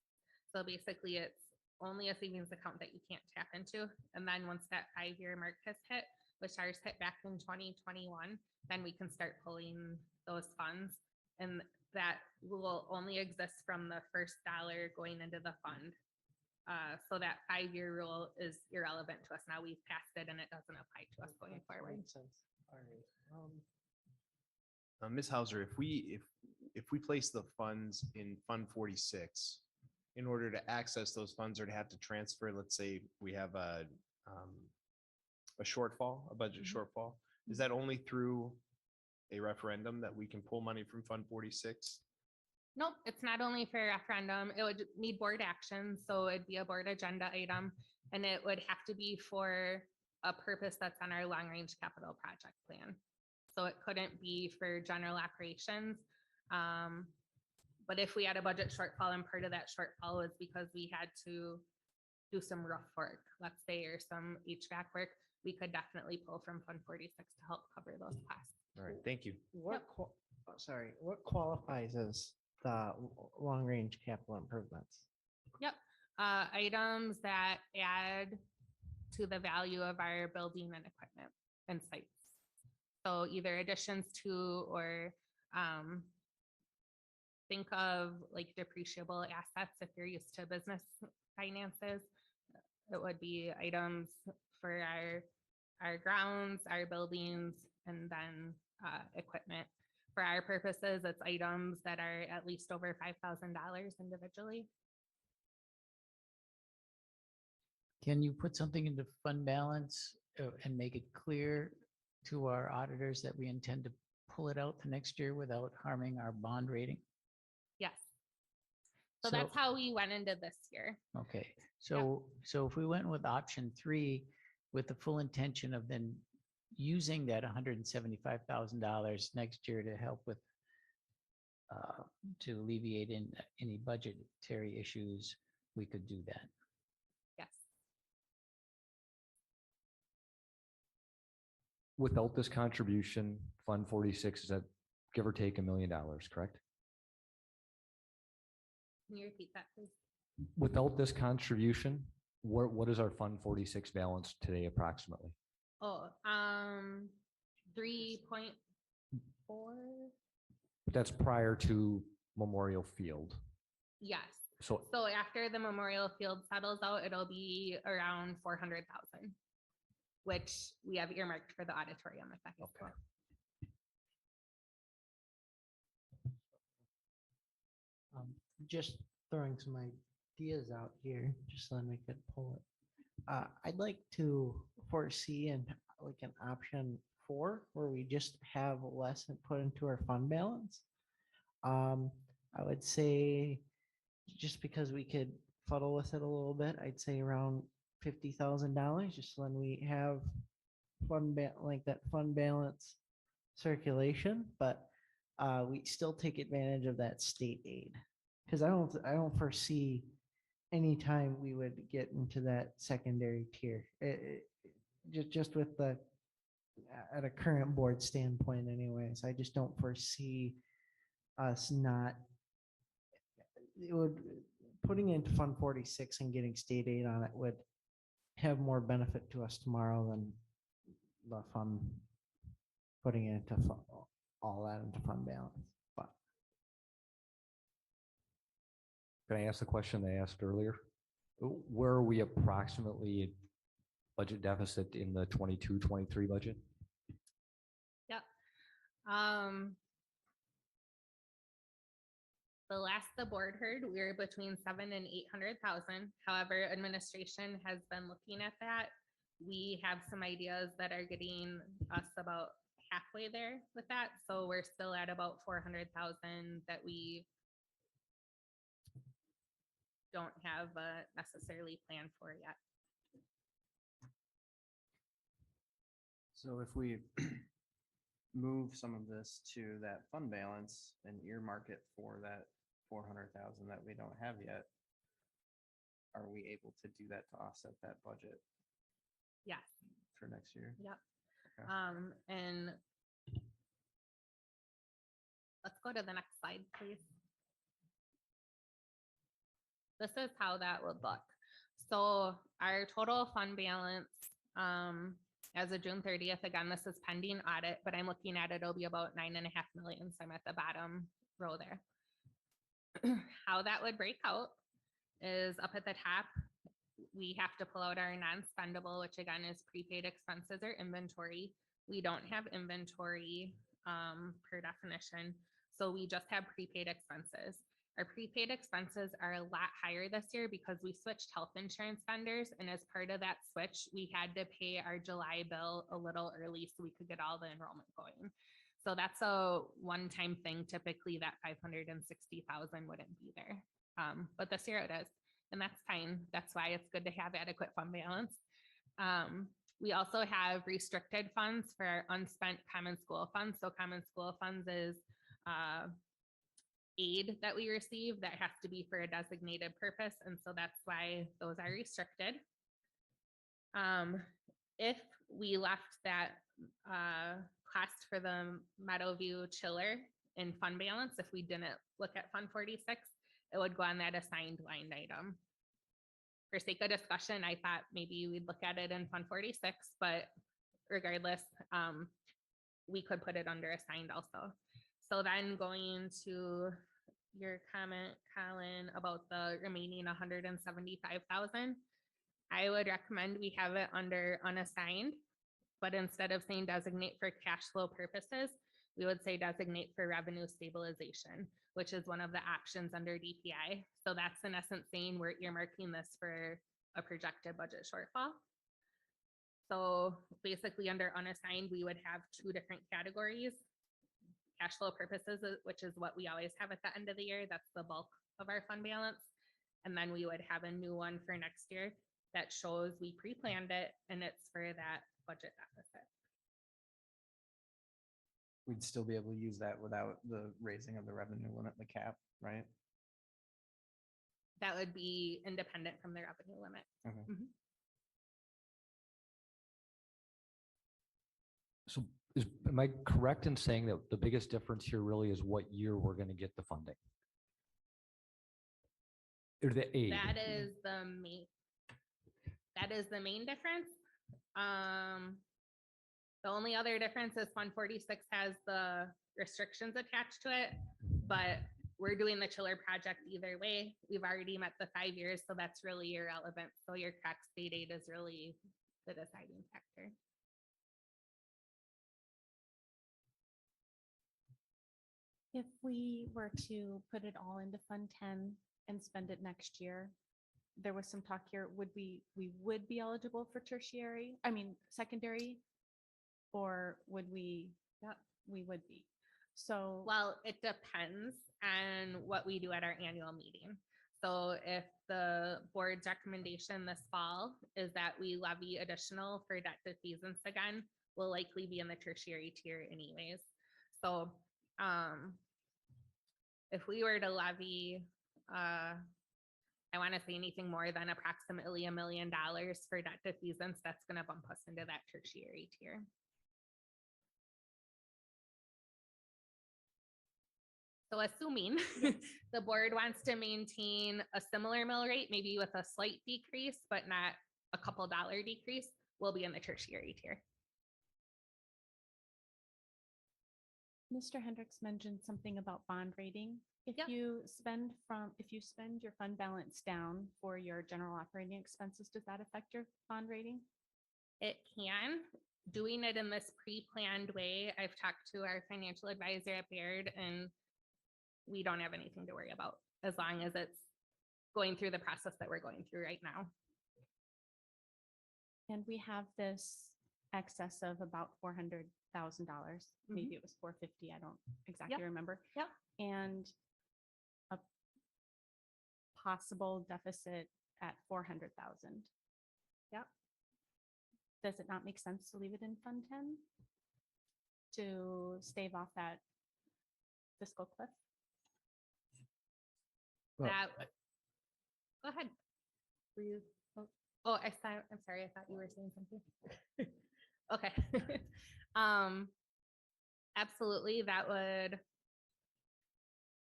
So basically it's only a savings account that you can't tap into. And then once that 5-year mark has hit, which ours hit back in 2021, then we can start pulling those funds. And that will only exist from the first dollar going into the fund. So that 5-year rule is irrelevant to us now. We've passed it and it doesn't apply to us going forward. Makes sense. All right. Ms. Hauser, if we place the funds in Fund 46, in order to access those funds or to have to transfer, let's say we have a shortfall, a budget shortfall, is that only through a referendum that we can pull money from Fund 46? Nope, it's not only for a referendum. It would need board action. So it'd be a board agenda item and it would have to be for a purpose that's on our long range capital project plan. So it couldn't be for general operations. But if we had a budget shortfall and part of that shortfall was because we had to do some roof work, let's say, or some HVAC work, we could definitely pull from Fund 46 to help cover those costs. All right, thank you. What qualifies as the long-range capital improvements? Yep. Items that add to the value of our building and equipment and sites. So either additions to or think of like depreciable assets. If you're used to business finances, it would be items for our grounds, our buildings, and then equipment. For our purposes, it's items that are at least over $5,000 individually. Can you put something into fund balance and make it clear to our auditors that we intend to pull it out the next year without harming our bond rating? Yes. So that's how we went into this year. Okay, so if we went with option 3 with the full intention of then using that $175,000 next year to help with to alleviate any budgetary issues, we could do that. Yes. Without this contribution, Fund 46 is at give or take $1 million, correct? Can you repeat that, please? Without this contribution, what is our Fund 46 balance today approximately? Oh, 3.4. But that's prior to Memorial Field. Yes. So So after the Memorial Field settles out, it'll be around 400,000, which we have earmarked for the auditorium at that. Okay. Just throwing some ideas out here, just so then we could pull it. I'd like to foresee like an option 4 where we just have less put into our fund balance. I would say just because we could fuddle with it a little bit, I'd say around $50,000, just so then we have like that fund balance circulation, but we still take advantage of that state aid. Because I don't foresee any time we would get into that secondary tier. Just with the at a current board standpoint, anyways, I just don't foresee us not. It would putting into Fund 46 and getting state aid on it would have more benefit to us tomorrow than the fund putting it into all that into fund balance. But can I ask the question I asked earlier? Where are we approximately at budget deficit in the 22-23 budget? Yep. The last the board heard, we were between 7 and 800,000. However, administration has been looking at that. We have some ideas that are getting us about halfway there with that. So we're still at about 400,000 that we don't have necessarily planned for yet. So if we move some of this to that fund balance and earmark it for that 400,000 that we don't have yet, are we able to do that to offset that budget Yes. for next year? Yep. Okay. And let's go to the next slide, please. This is how that would look. So our total fund balance, as of June 30th, again, this is pending audit, but I'm looking at it, it'll be about 9.5 million. So I'm at the bottom row there. How that would break out is up at the top, we have to pull out our non-spendable, which again is prepaid expenses or inventory. We don't have inventory per definition. So we just have prepaid expenses. Our prepaid expenses are a lot higher this year because we switched health insurance vendors. And as part of that switch, we had to pay our July bill a little early so we could get all the enrollment going. So that's a one-time thing. Typically that 560,000 wouldn't be there. But this year it is, and that's fine. That's why it's good to have adequate fund balance. We also have restricted funds for our unspent common school funds. So common school funds is aid that we receive that has to be for a designated purpose. And so that's why those are restricted. If we left that cost for the Meadowview chiller in fund balance, if we didn't look at Fund 46, it would go on that assigned line item. For sake of discussion, I thought maybe we'd look at it in Fund 46, but regardless, we could put it under assigned also. So then going to your comment, Colin, about the remaining 175,000, I would recommend we have it under unassigned, but instead of saying designate for cash flow purposes, we would say designate for revenue stabilization, which is one of the options under DPI. So that's in essence saying we're earmarking this for a projected budget shortfall. So basically under unassigned, we would have two different categories. Cash flow purposes, which is what we always have at the end of the year. That's the bulk of our fund balance. And then we would have a new one for next year that shows we pre-planned it and it's for that budget deficit. We'd still be able to use that without the raising of the revenue limit, the cap, right? That would be independent from the revenue limit. Okay. So am I correct in saying that the biggest difference here really is what year we're going to get the funding? Or the aid? That is the main difference. The only other difference is Fund 46 has the restrictions attached to it, but we're doing the chiller project either way. We've already met the 5 years, so that's really irrelevant. So your correct state aid is really the deciding factor. If we were to put it all into Fund 10 and spend it next year, there was some talk here, we would be eligible for secondary, or would we? Yeah, we would be. So, Well, it depends on what we do at our annual meeting. So if the board's recommendation this fall is that we levy additional for debt defeasance again, we'll likely be in the tertiary tier anyways. So if we were to levy, I want to say anything more than approximately $1 million for debt defeasance, that's going to bump us into that tertiary tier. So assuming the board wants to maintain a similar mill rate, maybe with a slight decrease, but not a couple dollar decrease, we'll be in the tertiary tier. Mr. Hendricks mentioned something about bond rating. If Yep. you spend your fund balance down for your general operating expenses, does that affect your bond rating? It can. Doing it in this pre-planned way, I've talked to our financial advisor at Baird, and we don't have anything to worry about as long as it's going through the process that we're going through right now. And we have this excess of about $400,000. Maybe it was 450. I don't exactly Yep. remember. Yep. And a possible deficit at 400,000. Yep. Does it not make sense to leave it in Fund 10? To stave off that fiscal cliff? Well, That, go ahead. Were you, oh, I'm sorry, I thought you were saying something. Okay. Absolutely, that would,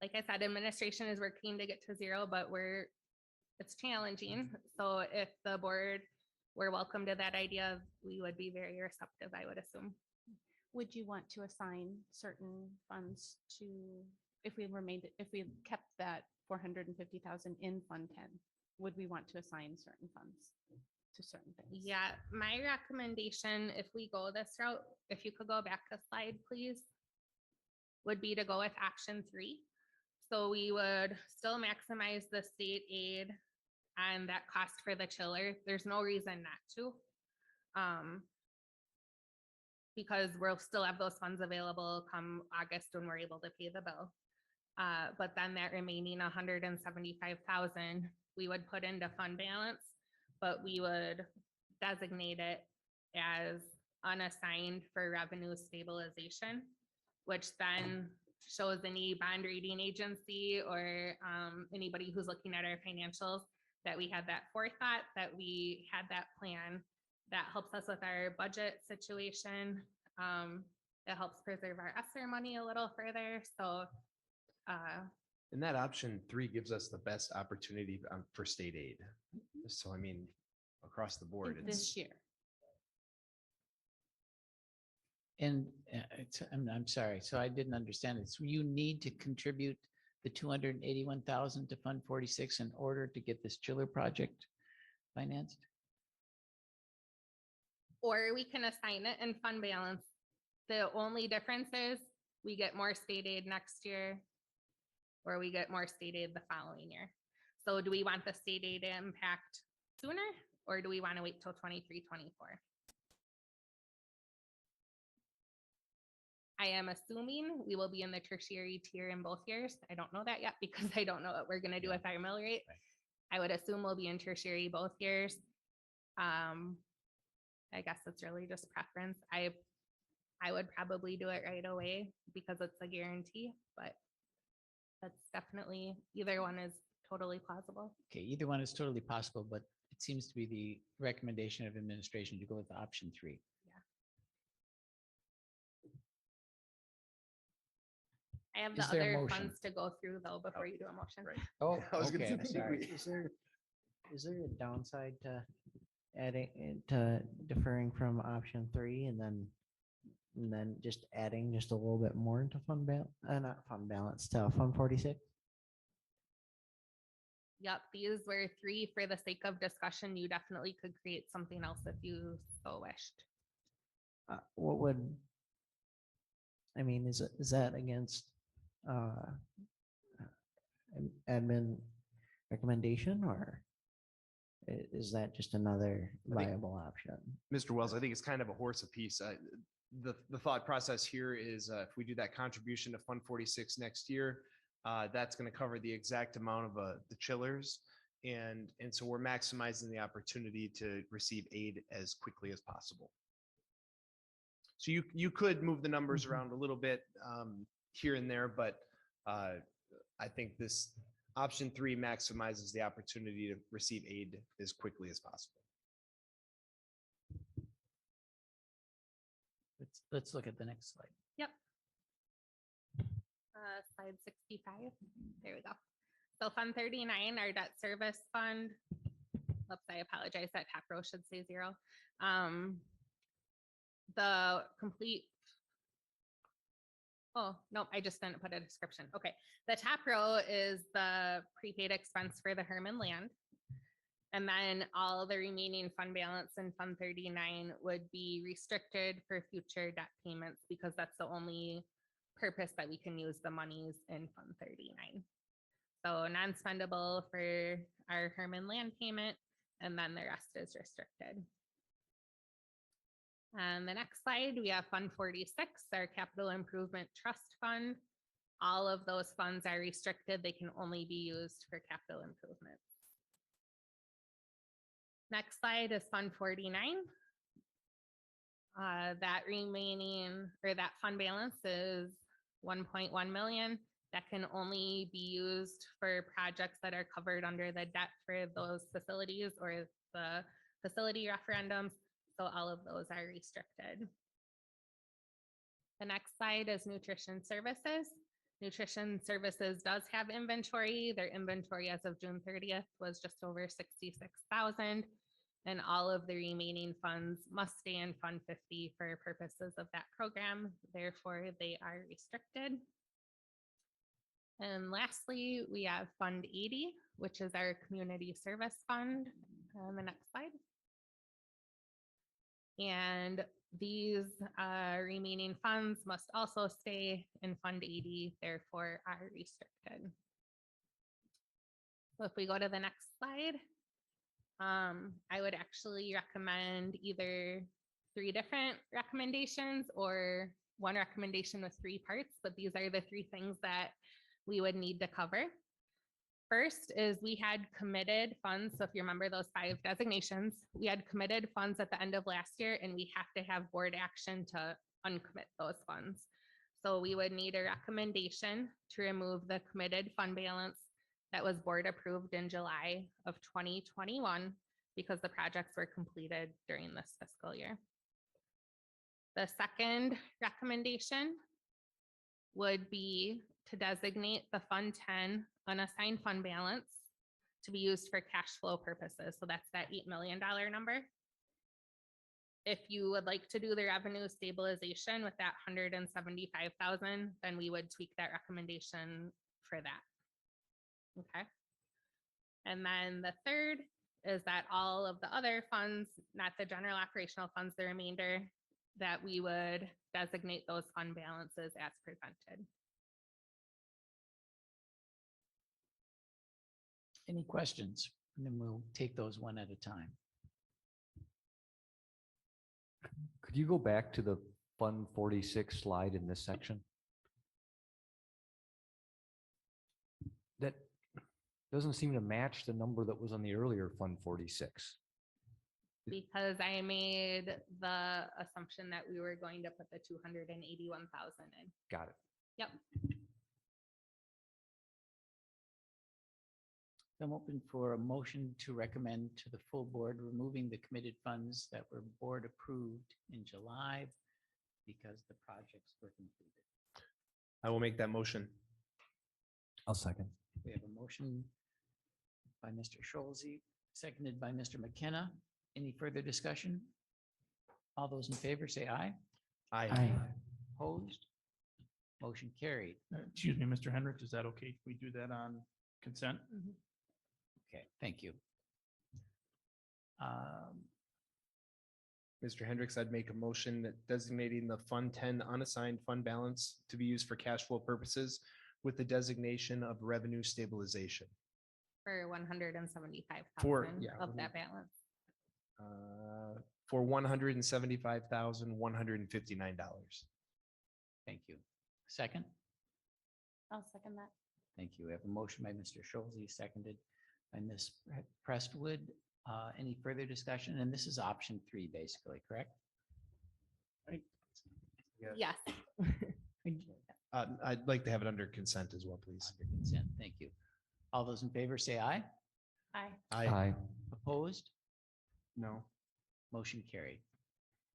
like I said, administration is working to get to zero, but it's challenging. So if the board were welcome to that idea, we would be very receptive, I would assume. Would you want to assign certain funds to, if we kept that 450,000 in Fund 10, would we want to assign certain funds to certain things? Yeah, my recommendation, if we go this route, if you could go back a slide, please, would be to go with option 3. So we would still maximize the state aid and that cost for the chiller. There's no reason not to. Because we'll still have those funds available come August when we're able to pay the bill. But then that remaining 175,000, we would put into fund balance, but we would designate it as unassigned for revenue stabilization, which then shows any bond rating agency or anybody who's looking at our financials that we had that forethought, that we had that plan. That helps us with our budget situation. It helps preserve our ESSER money a little further. So And that option 3 gives us the best opportunity for state aid. So I mean, across the board, it's This year. And I'm sorry, so I didn't understand it. So you need to contribute the 281,000 to Fund 46 in order to get this chiller project financed? or we can assign it in fund balance. The only difference is we get more state aid next year, or we get more state aid the following year. So do we want the state aid to impact sooner, or do we want to wait till 23, 24? I am assuming we will be in the tertiary tier in both years. I don't know that yet because I don't know what we're going to do with our mill rate. I would assume we'll be in tertiary both years. I guess it's really just preference. I would probably do it right away because it's a guarantee, but that's definitely, either one is totally plausible. Okay, either one is totally possible, but it seems to be the recommendation of administration to go with option 3. I have the Is there a other motion? funds to go through though before you do a motion. right. Oh, I was gonna okay, say, sorry. Is there a downside to adding, to deferring from option 3 and then just adding just a little bit more into fund balance, not fund balance, to Fund 46? Yep, these were 3 for the sake of discussion. You definitely could create something else if you so wished. What would, I mean, is that against admin recommendation, or is that just another I think- viable option? Mr. Wells, I think it's kind of a horse apiece. The thought process here is if we do that contribution to Fund 46 next year, that's going to cover the exact amount of the chillers. And so we're maximizing the opportunity to receive aid as quickly as possible. So you could move the numbers around a little bit here and there, but I think this option 3 maximizes the opportunity to receive aid as quickly as possible. Let's look at the next slide. Yep. Slide 65. There we go. So Fund 39, our debt service fund. Oops, I apologize. That top row should say 0. The complete. Oh, no, I just didn't put a description. Okay. The top row is the prepaid expense for the Herman land. And then all the remaining fund balance in Fund 39 would be restricted for future debt payments because that's the only purpose that we can use the monies in Fund 39. So non-spendable for our Herman land payment, and then the rest is restricted. And the next slide, we have Fund 46, our Capital Improvement Trust Fund. All of those funds are restricted. They can only be used for capital improvements. Next slide is Fund 49. That remaining, or that fund balance is 1.1 million. That can only be used for projects that are covered under the debt for those facilities or the facility referendums. So all of those are restricted. The next slide is nutrition services. Nutrition services does have inventory. Their inventory as of June 30th was just over 66,000. And all of the remaining funds must stay in Fund 50 for purposes of that program. Therefore, they are restricted. And lastly, we have Fund 80, which is our community service fund. On the next slide. And these remaining funds must also stay in Fund 80, therefore are restricted. So if we go to the next slide, I would actually recommend either 3 different recommendations or 1 recommendation with 3 parts, but these are the 3 things that we would need to cover. First is we had committed funds. So if you remember those 5 designations, we had committed funds at the end of last year, and we have to have board action to uncommit those funds. So we would need a recommendation to remove the committed fund balance that was board approved in July of 2021 because the projects were completed during this fiscal year. The second recommendation would be to designate the Fund 10 unassigned fund balance to be used for cash flow purposes. So that's that $8 million number. If you would like to do the revenue stabilization with that 175,000, then we would tweak that recommendation for that. Okay. And then the third is that all of the other funds, not the general operational funds, the remainder, that we would designate those fund balances as presented. Any questions? And then we'll take those one at a time. Could you go back to the Fund 46 slide in this section? That doesn't seem to match the number that was on the earlier Fund 46. Because I made the assumption that we were going to put the 281,000 in. Got it. Yep. I'm open for a motion to recommend to the full board removing the committed funds that were board approved in July because the projects were completed. I will make that motion. I'll second. We have a motion by Mr. Scholze, seconded by Mr. McKenna. Any further discussion? All those in favor say aye. Aye. Opposed? Motion carried. Excuse me, Mr. Hendricks, is that okay if we do that on consent? Okay, thank you. Mr. Hendricks, I'd make a motion that designating the Fund 10 unassigned fund balance to be used for cash flow purposes with the designation of revenue stabilization. For 175,000 yeah, of that balance. For $175,159. Thank you. Second? I'll second that. Thank you. We have a motion by Mr. Scholze, seconded by Ms. Prestwood. Any further discussion? And this is option 3, basically, correct? Yes. I'd like to have it under consent as well, please. Under consent. Thank you. All those in favor say aye. Aye. Aye. Opposed? No. Motion carried.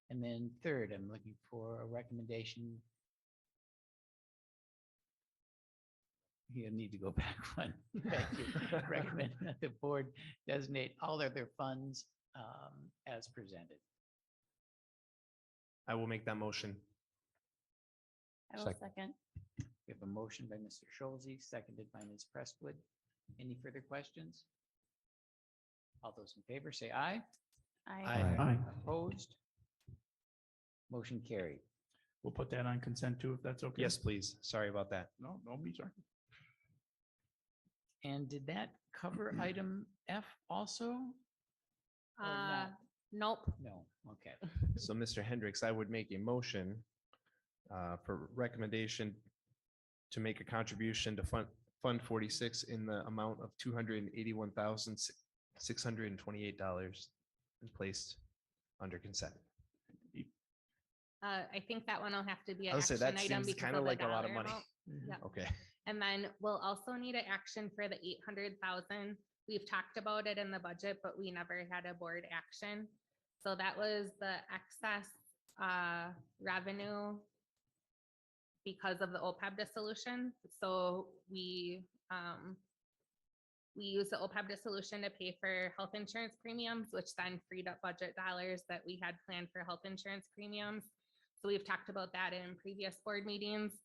And then third, I'm looking for a recommendation. You need to go back one. Thank you. Recommend that the board designate all other funds as presented. I will make that motion. I will Second. second. We have a motion by Mr. Scholze, seconded by Ms. Prestwood. Any further questions? All those in favor say aye. Aye. Aye. Opposed? Motion carried. we'll put that on consent too, if that's okay. Yes, please. Sorry about that. No, don't be sorry. And did that cover item F also? Or not? Nope. No, okay. So Mr. Hendricks, I would make a motion for recommendation to make a contribution to Fund 46 in the amount of $281,628 and placed under consent. I think that one will have to be I an would say action that item seems because kind of of the like a lot of dollar money. amount. Yep. Okay. And then we'll also need an action for the 800,000. We've talked about it in the budget, but we never had a board action. So that was the excess revenue because of the OPEB dissolution. So we used the OPEB dissolution to pay for health insurance premiums, which then freed up budget dollars that we had planned for health insurance premiums. So we've talked about that in previous board meetings.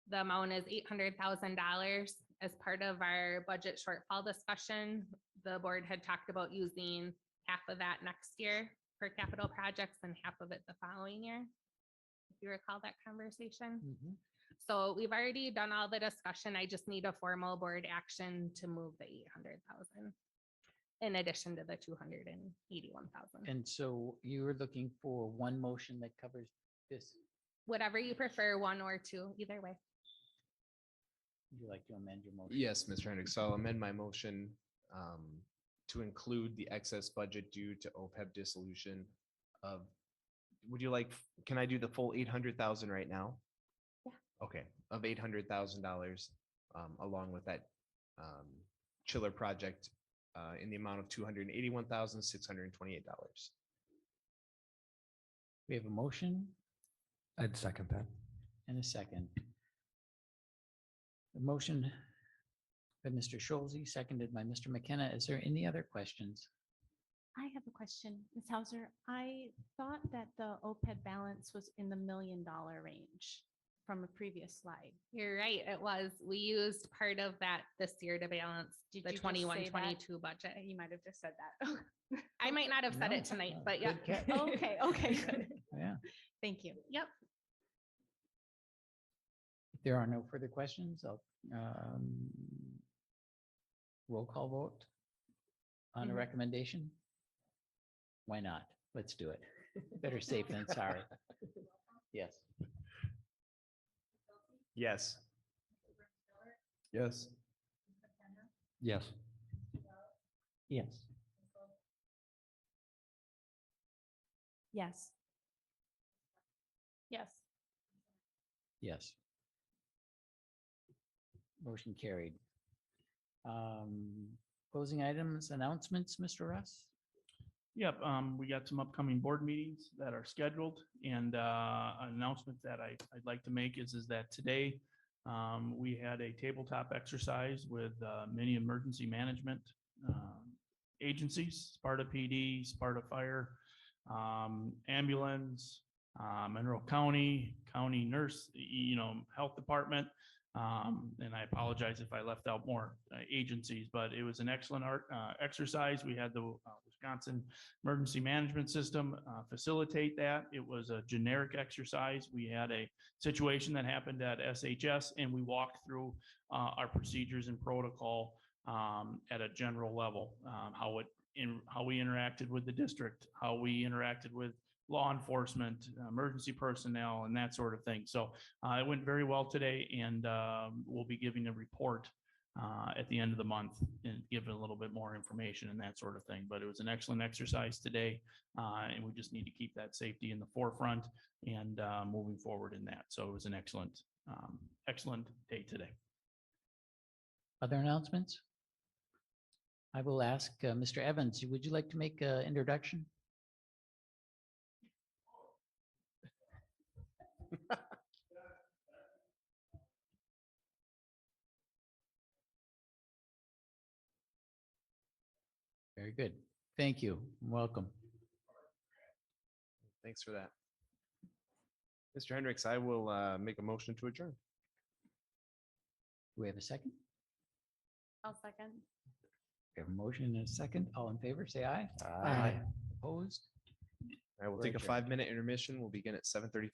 The amount is $800,000. As part of our budget shortfall discussion, the board had talked about using half of that next year for capital projects and half of it the following year. If you recall that conversation. Mhm. So we've already done all the discussion. I just need a formal board action to move the 800,000 in addition to the 281,000. And so you were looking for one motion that covers this. Whatever you prefer, one or two, either way. Would you like to amend your motion? Yes, Mr. Hendricks. So I'll amend my motion to include the excess budget due to OPEB dissolution of, would you like, can I do the full 800,000 right now? Yeah. Okay, of $800,000 along with that chiller project in the amount of $281,628. We have a motion I'd second that. and a second. The motion by Mr. Scholze, seconded by Mr. McKenna. Is there any other questions? I have a question, Ms. Hauser. I thought that the OPEB balance was in the $1 million range from a previous slide. You're right, it was. We used part of that this year to balance Did the you just say that? 21-22 budget. You might have just said that. I might not have said No. it tonight, Oh, but yeah. good catch. Okay, good. Yeah. Thank you. Yep. If there are no further questions, I'll roll call vote on a recommendation. Why not? Let's do it. Better safe than sorry. Yes. Yes. Yes. Yes. Yes. Yes. Yes. Yes. Motion carried. Closing items, announcements, Mr. Russ? Yep, we got some upcoming board meetings that are scheduled, and an announcement that I'd like to make is that today we had a tabletop exercise with many emergency management agencies, Sparta PD, Sparta Fire, ambulance, Monroe County, county nurse, health department. And I apologize if I left out more agencies, but it was an excellent exercise. We had the Wisconsin Emergency Management System facilitate that. It was a generic exercise. We had a situation that happened at SHS, and we walked through our procedures and protocol at a general level, how we interacted with the district, how we interacted with law enforcement, emergency personnel, and that sort of thing. So it went very well today, and we'll be giving a report at the end of the month and give a little bit more information and that sort of thing. But it was an excellent exercise today, and we just need to keep that safety in the forefront and moving forward in that. So it was an excellent, excellent day today. Other announcements? I will ask Mr. Evans, would you like to make an introduction? Very good. Thank you. Welcome. Thanks for that. Mr. Hendricks, I will make a motion to adjourn. Do we have a second? I'll second. We have a motion and a second. All in favor, say aye. Aye. Opposed? I will We're take a adjourned. 5-minute intermission. We'll begin at 7:35.